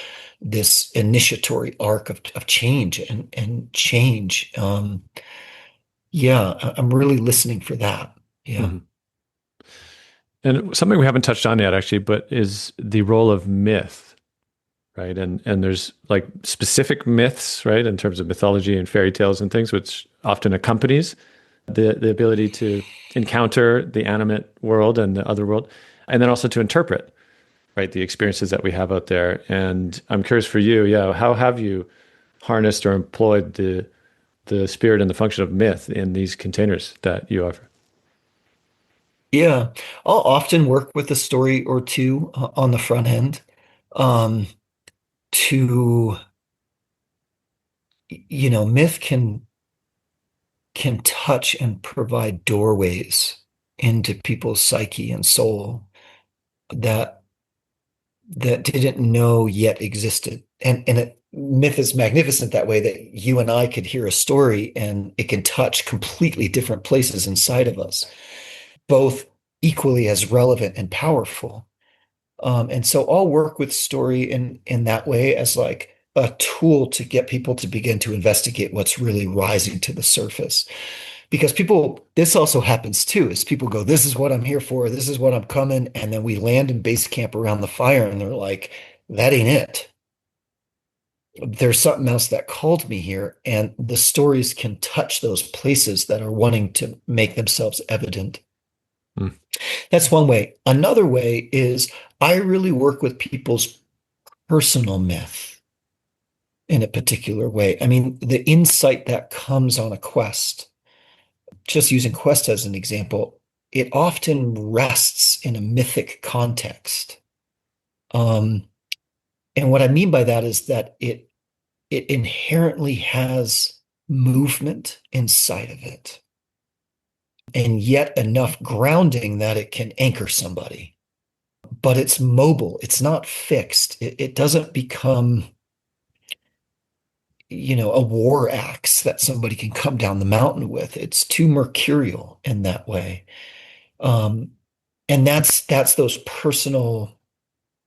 initiatory arc of change and change? Yeah, I'm really listening for that. Yeah. Hmm. And something we haven't touched on yet, actually, but is the role of myth, right? And there's like specific myths, right, in terms of mythology and fairy tales and things, which often accompanies the ability to encounter the animate world and the other world, and then also to interpret, right, the experiences that we have out there. And I'm curious for you, yeah, how have you harnessed or employed the spirit and the function of myth in these containers that you offer? Yeah. I'll often work with a story or two on the front end um, to, myth can touch and provide doorways into people's psyche and soul that didn't know yet existed. Myth is magnificent that way that you and I could hear a story and it can touch completely different places inside of us, both equally as relevant and powerful. And so I'll work with story in that way as like a tool to get people to begin to investigate what's really rising to the surface. Because this also happens too, is people go, this is what I'm here for, this is what I'm coming, and then we land in base camp around the fire and they're like, that ain't it. There's something else that called me here, and the stories can touch those places that are wanting to make themselves evident. Mm. That's one way. Another way is I really work with people's personal myth in a particular way. I mean, the insight that comes on a quest, just using quest as an example, it often rests in a mythic context. Um, and what I mean by that is that it inherently has movement inside of it, and yet enough grounding that it can anchor somebody. But it's mobile, it's not fixed. It doesn't become, a war axe that somebody can come down the mountain with. It's too mercurial in that way. Um, and that's those personal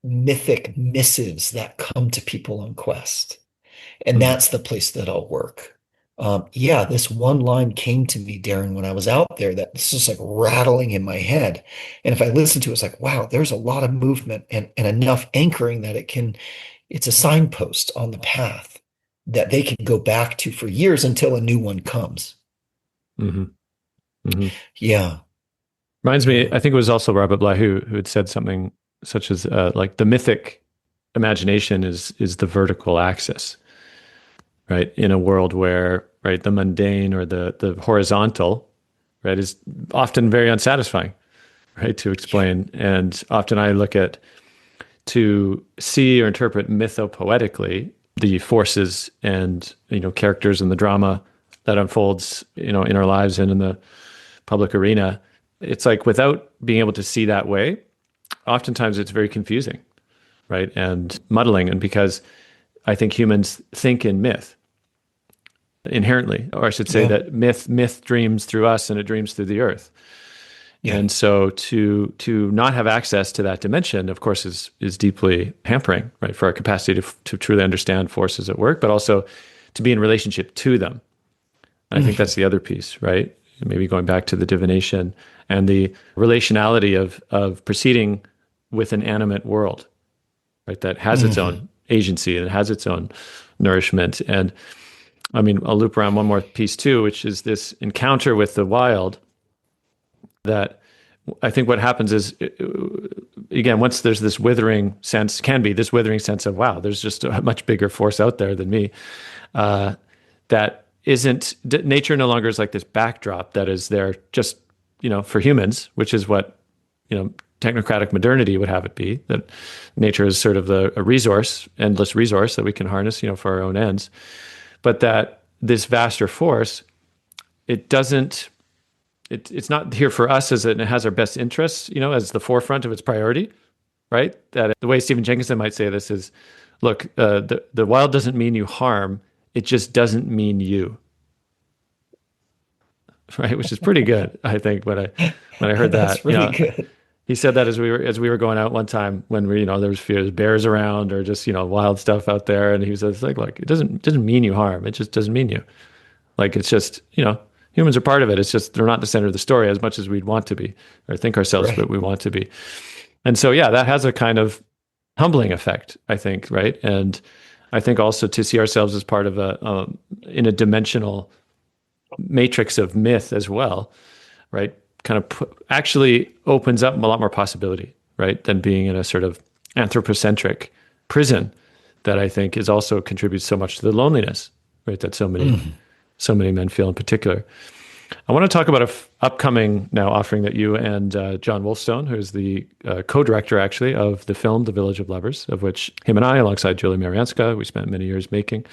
mythic missives that come to people on quest. And Mm. that's the place that I'll work. Yeah, this one line came to me, Darren, when I was out there that this is like rattling in my head. And if I listen to it, it's like, wow, there's a lot of movement and enough anchoring that it's a signpost on the path that they can go back to for years until a new one comes. Hmm. Hmm. Yeah, Reminds me, yeah. I think it was also Robert Bly who had said something such as like the mythic imagination is the vertical axis, right? In a world where, right, the mundane or the horizontal, right, is often very unsatisfying, right, to Yeah. explain. And often I look at to see or interpret mythopoetically the forces and characters and the drama that unfolds in our lives and in the public arena. It's like without being able to see that way, oftentimes it's very confusing, right, and muddling. And because I think humans think in myth inherently, or I should say Yeah. that myth dreams through us and it dreams through the earth. Yeah. And so to not have access to that dimension, of course, is deeply hampering, right, for our capacity to truly understand forces at work, but also to be in relationship to them. And I think Mhm. that's the other piece, right? Maybe going back to the divination and the relationality of proceeding with an animate world, right, that has its Mhm. own agency and it has its own nourishment. And I mean, I'll loop around one more piece too, which is this encounter with the wild that I think what happens is, again, once there's this withering sense, can be this withering sense of, wow, there's just a much bigger force out there than me. That isn't, nature no longer is like this backdrop that is there just, for humans, which is what, technocratic modernity would have it be, that nature is sort of a resource, endless resource that we can harness, for our own ends. But that this vaster force, it doesn't, it's not here for us as it has our best interests, as the forefront of its priority, right? That the way Stephen Jenkinson might say this is, look, the wild doesn't mean you harm; it just doesn't mean you, right? Which is pretty good, I think. When I heard That's that, really good. he said that as we were going out one time when there was fears, bears around or just wild stuff out there, and he was just like, look, it doesn't mean you harm; it just doesn't mean you. Like it's just, humans are part of it. It's just they're not the center of the story as much as we'd want to be or think ourselves Right. what we want to be. And so, yeah, that has a kind of humbling effect, I think, right? And I think also to see ourselves as part of in a dimensional matrix of myth as well, right? Kind of actually opens up a lot more possibility, right? Than being in a sort of anthropocentric prison that I think is also contributes so much to the loneliness, right? That Mhm. so many men feel in particular. I want to talk about an upcoming now offering that you and John Wolfstone, who's the co-director actually of the film The Village of Lovers, of which him and I, alongside Julie Marianska, we spent many years making.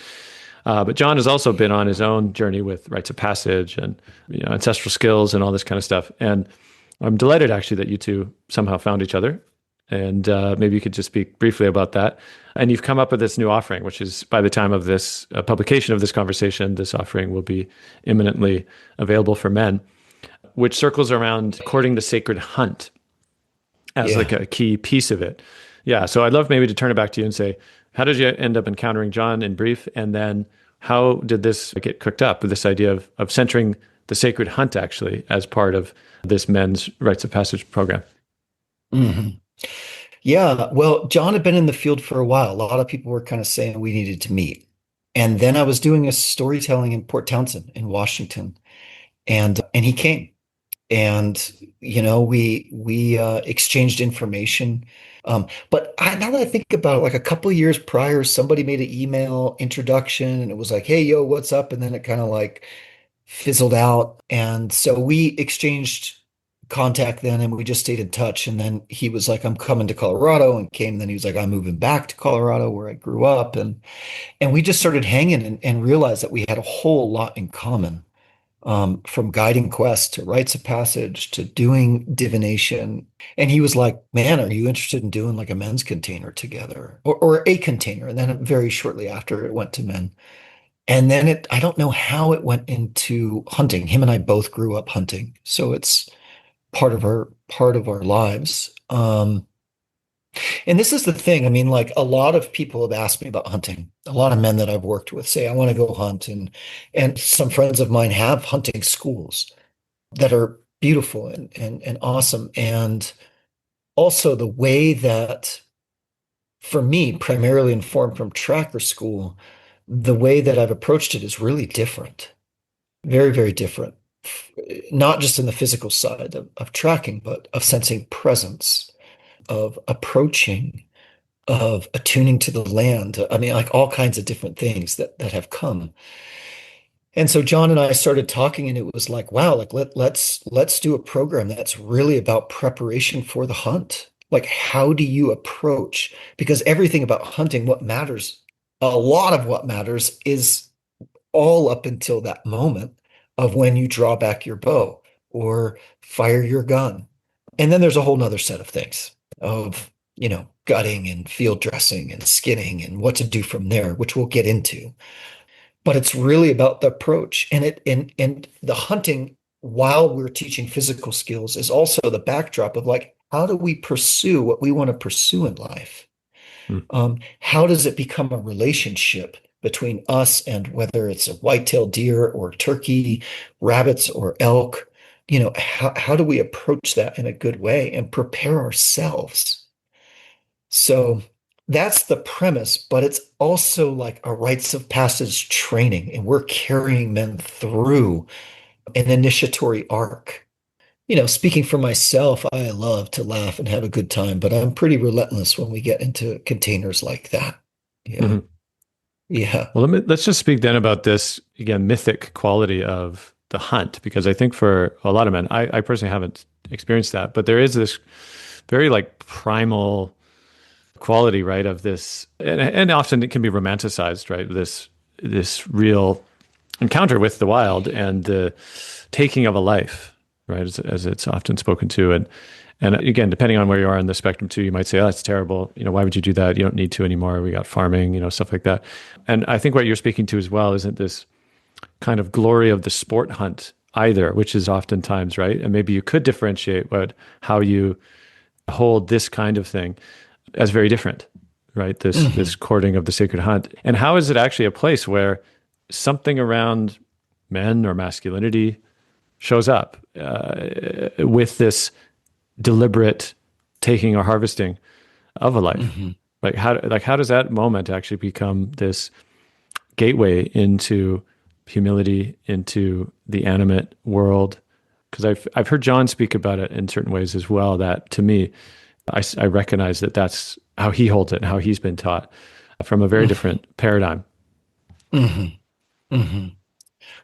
But John has also been on his own journey with rites of passage and ancestral skills and all this kind of stuff. And I'm delighted actually that you two somehow found each other. And maybe you could just speak briefly about that. And you've come up with this new offering, which is by the time of this publication of this conversation, this offering will be imminently available for men, which circles around courting the sacred hunt as like Yeah. a key piece of it. Yeah. So I'd love maybe to turn it back to you and say, how did you end up encountering John in brief? And then how did this get cooked up with this idea of centering the sacred hunt actually as part of this men's rites of passage program? Mhm. Yeah. Well, John had been in the field for a while. A lot of people were kind of saying we needed to meet. And then I was doing a storytelling in Port Townsend in Washington, and he came. And we exchanged information. But now that I think about it, like a couple of years prior, somebody made an email introduction, and it was like, "Hey, yo, what's up?" And then it kind of like fizzled out, and so we exchanged contact then, and we just stayed in touch. And then he was like, "I'm coming to Colorado," and came. Then he was like, "I'm moving back to Colorado, where I grew up," and we just started hanging and realized that we had a whole lot in common, from guiding quests to rites of passage to doing divination. And he was like, "Man, are you interested in doing like a men's container together or a container?" And then very shortly after it went to men. And then I don't know how it went into hunting. Him and I both grew up hunting. So it's part of our lives. And this is the thing. I mean, like a lot of people have asked me about hunting. A lot of men that I've worked with say, I want to go hunt. And some friends of mine have hunting schools that are beautiful and awesome. And also the way that, for me, primarily informed from tracker school, the way that I've approached it is really different. Very, very different. Not just in the physical side of tracking, but of sensing presence, of approaching, of attuning to the land. I mean, like all kinds of different things that have come. And so John and I started talking, and it was like, wow, like let's do a program that's really about preparation for the hunt. Like, how do you approach? Because everything about hunting, what matters, a lot of what matters is all up until that moment of when you draw back your bow or fire your gun. And then there's a whole nother set of things of, gutting and field dressing and skinning and what to do from there, which we'll get into. But it's really about the approach and the hunting while we're teaching physical skills is also the backdrop of like, how do we pursue what we want to pursue in life? Mm. How does it become a relationship between us and whether it's a white-tailed deer or turkey, rabbits or elk? How do we approach that in a good way and prepare ourselves? So that's the premise, but it's also like a rites of passage training, and we're carrying men through an initiatory arc. Speaking for myself, I love to laugh and have a good time, but I'm pretty relentless when we get into containers like that. Yeah. Mhm. Yeah. Well, let's just speak then about this again mythic quality of the hunt, because I think for a lot of men, I personally haven't experienced that, but there is this very like primal quality, right, of this, and often it can be romanticized, right? This real encounter with the wild and the taking of a life, right, as it's often spoken to, and again, depending on where you are in the spectrum too, you might say, "Oh, that's terrible. Why would you do that? You don't need to anymore. We got farming, stuff like that." And I think what you're speaking to as well isn't this kind of glory of the sport hunt either, which is oftentimes right. And maybe you could differentiate how you hold this kind of thing as very different, right? This Hmm. courting of the sacred hunt, and how is it actually a place where something around men or masculinity shows up with this deliberate taking or harvesting of a life? Hmm. How does that moment actually become this gateway into humility, into the animate world? Because I've heard John speak about it in certain ways as well. That to me, I recognize that that's how he holds it and how he's been taught from a very Hmm. different paradigm. Hmm. Hmm.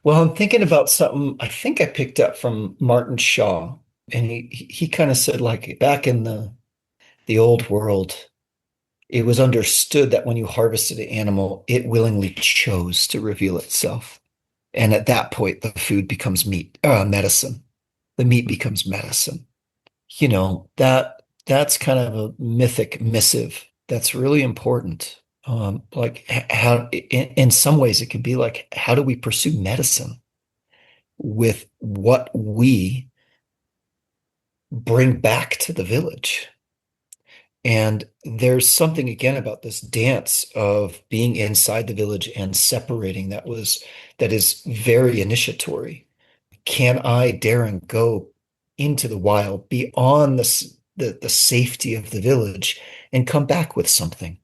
Well, I'm thinking about something I think I picked up from Martin Shaw, and he kind of said like back in the old world, it was understood that when you harvested an animal, it willingly chose to reveal itself. And at that point, the food becomes medicine. The meat becomes medicine. That's kind of a mythic missive that's really important. Like how, in some ways, it could be like, how do we pursue medicine with what we bring back to the village? And there's something again about this dance of being inside the village and separating that is very initiatory. Can I, Darren, go into the wild beyond the safety of the village and come back with something?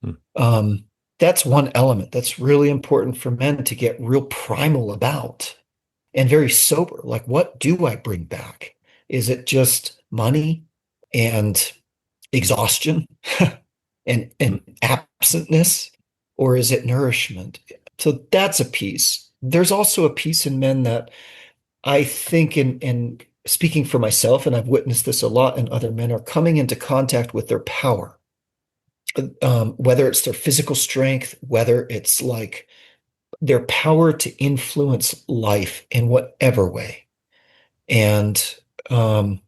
Hmm. That's one element that's really important for men to get real primal about and very sober. Like, what do I bring back? Is it just money and exhaustion and absentness, or is it nourishment? So that's a piece. There's also a piece in men that I think in speaking for myself, and I've witnessed this a lot in other men, are coming into contact with their power. Whether it's their physical strength, whether it's like their power to influence life in whatever way. And um,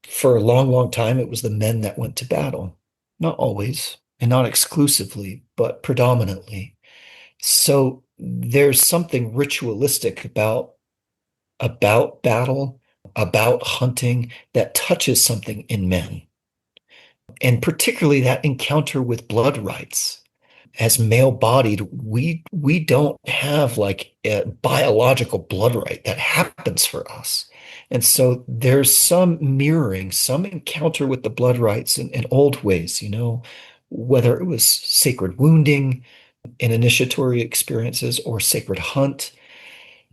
for a long, long time, it was the men that went to battle. Not always, and not exclusively, but predominantly. So there's something ritualistic about battle, about hunting that touches something in men. And particularly that encounter with blood rites. As male-bodied, we don't have like a biological blood rite that happens for us. And so there's some mirroring, some encounter with the blood rites in old ways, whether it was sacred wounding in initiatory experiences or sacred hunt,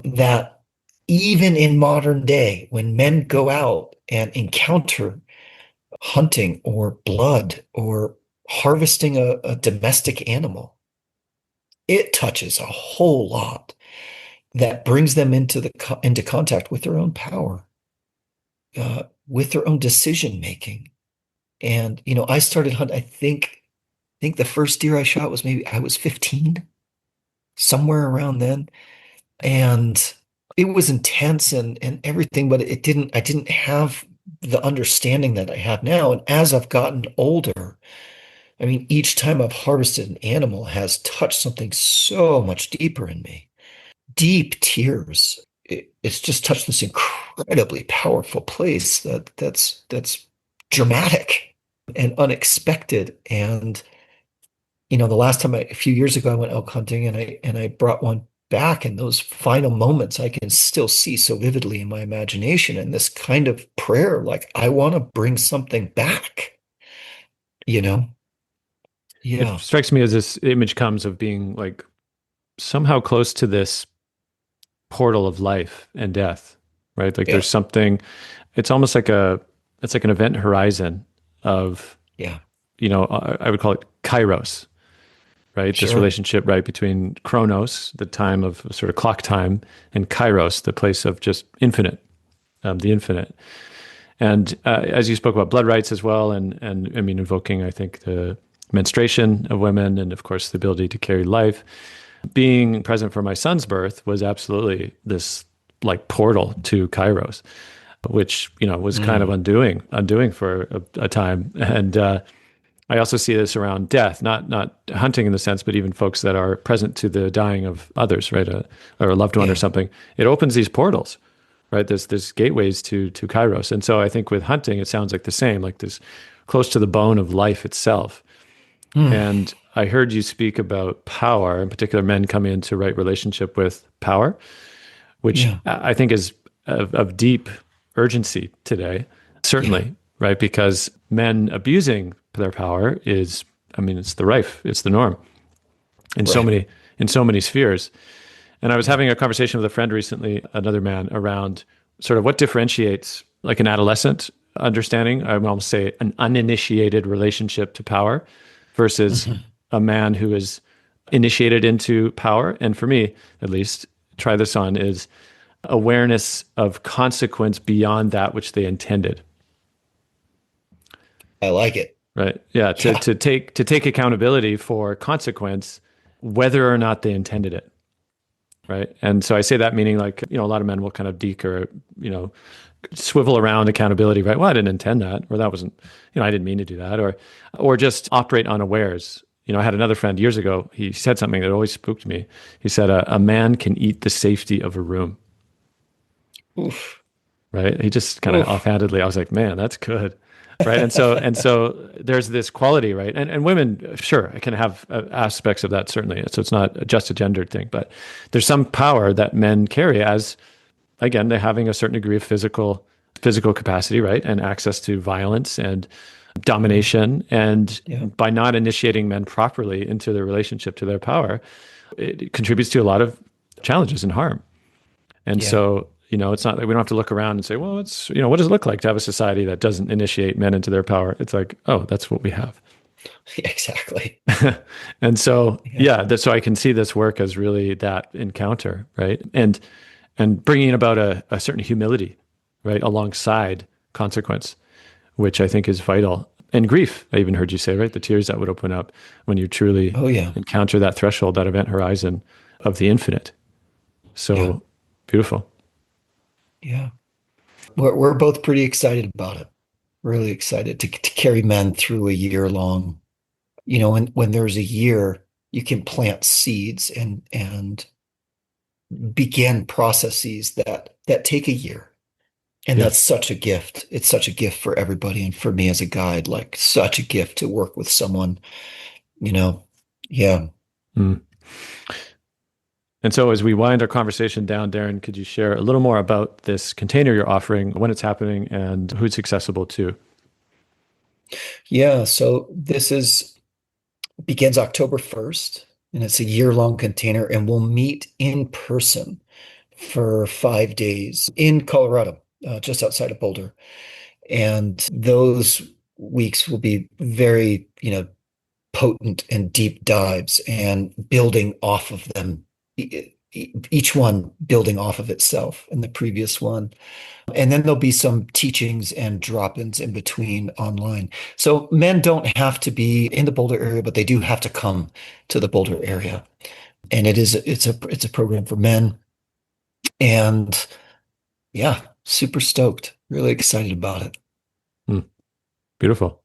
that even in modern day, when men go out and encounter hunting or blood or harvesting a domestic animal, it touches a whole lot that brings them into contact with their own power, with their own decision making. And I started hunting. I think the first deer I shot was maybe I was 15, somewhere around then, and it was intense and everything, but it didn't. I didn't have the understanding that I have now. And as I've gotten older, I mean, each time I've harvested an animal has touched something so much deeper in me. Deep tears. It's just touched this incredibly powerful place that's dramatic and unexpected. And the last time a few years ago, I went elk hunting and I brought one back, and those final moments I can still see so vividly in my imagination. And this kind of prayer, like I want to bring something back, you know? It Yeah, strikes me as this image comes of being like somehow close to this portal of life and death, right? Like yeah, there's something, it's almost like it's like an event horizon of, yeah, I would call it kairos, right? This sure. relationship, right, between chronos, the time of sort of clock time, and kairos, the place of just infinite, the infinite. And as you spoke about blood rights as well, and I mean, invoking, I think, the menstruation of women, and of course, the ability to carry life. Being present for my son's birth was absolutely this like portal to Kairos, which was kind of Mm, undoing for a time. And I also see this around death, not hunting in the sense, but even folks that are present to the dying of others, right, or a loved one or yeah. something. It opens these portals, right? There's gateways to Kairos, and so I think with hunting, it sounds like the same, like this close to the bone of life itself. Mm, And I heard you speak about power, in particular, men coming into right relationship with power, which yeah, I think is of deep urgency today, yeah. certainly, right? Because men abusing their power is, I mean, it's the rife, it's the norm in so Right. many spheres. And I was Yeah. having a conversation with a friend recently, another man, around sort of what differentiates like an adolescent understanding, I would almost say an uninitiated relationship to power versus Mhm. a man who is initiated into power. And for me, at least, try this on is awareness of consequence beyond that which they intended. I like it. Right. Yeah. To, Yeah. to take accountability for consequence, whether or not they intended it. Right. And so I say that meaning like, a lot of men will kind of deke or, swivel around accountability, right? Well, I didn't intend that, or that wasn't, I didn't mean to do that, or just operate unawares. I had another friend years ago. He said something that always spooked me. He said, a man can eat the safety of a room, Oof. right? He just kind of Oof. offhandedly, I was like, man, that's good. Right. And so there's this quality, right? And women, sure, can have aspects of that, certainly. So it's not just a gendered thing, but there's some power that men carry as, again, they're having a certain degree of physical capacity, right? And access to violence and Mm, domination. And yeah. by not initiating men properly into their relationship to their power, it contributes to a lot of challenges and harm. And Yeah. so, it's not like we don't have to look around and say, well, what does it look like to have a society that doesn't initiate men into their power? It's like, oh, that's what we have. Exactly. And so, Yeah. yeah, so I can see this work as really that encounter, right? And bringing about a certain humility, right, alongside consequence, which I think is vital. And grief, I even heard you say, right, the tears that would open up when you truly Oh yeah. encounter that threshold, that event horizon of the infinite. Yeah. So beautiful. Yeah. We're both pretty excited about it. Really excited to carry men through a year long. When there's a year, you can plant seeds and begin processes that take a year. And Yeah. that's such a gift. It's such a gift for everybody. And for me as a guide, like such a gift to work with someone, you know. Yeah. Mm. And so as we wind our conversation down, Darren, could you share a little more about this container you're offering, when it's happening, and who it's accessible to? Yeah. So begins October 1st, and it's a year-long container, and we'll meet in person for 5 days in Colorado, just outside of Boulder. And those weeks will be very, potent and deep dives and building off of them, each one building off of itself in the previous one. And then there'll be some teachings and drop-ins in between online. So men don't have to be in the Boulder area, but they do have to come to the Boulder area. And it's a program for men. And yeah, super stoked, really excited about it. Mm. Beautiful.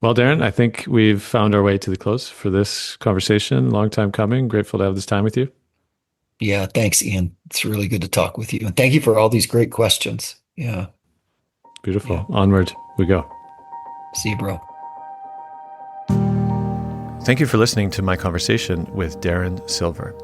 Well, Darren, I think we've found our way to the close for this conversation. Long time coming. Grateful to have this time with you. Yeah, thanks, Ian. It's really good to talk with you. And thank you for all these great questions. Yeah. Yeah. Beautiful. Onward we go. See you, bro. Thank you for listening to my conversation with Darren Silver.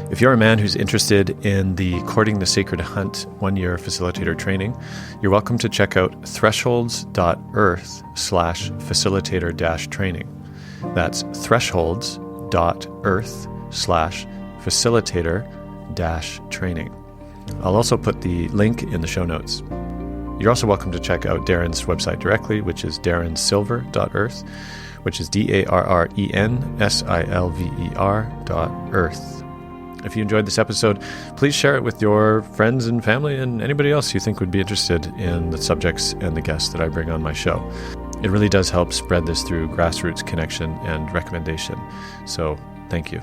If you're a man who's interested in the Courting the Sacred Hunt 1-year facilitator training, you're welcome to check out thresholds.earth/facilitator-training. That's thresholds.earth/facilitator-training. I'll also put the link in the show notes. You're also welcome to check out Darren's website directly, which is darrensilver.earth, which is DARRENSILVER.earth. If you enjoyed this episode, please share it with your friends and family and anybody else you think would be interested in the subjects and the guests that I bring on my show. It really does help spread this through grassroots connection and recommendation. So thank you.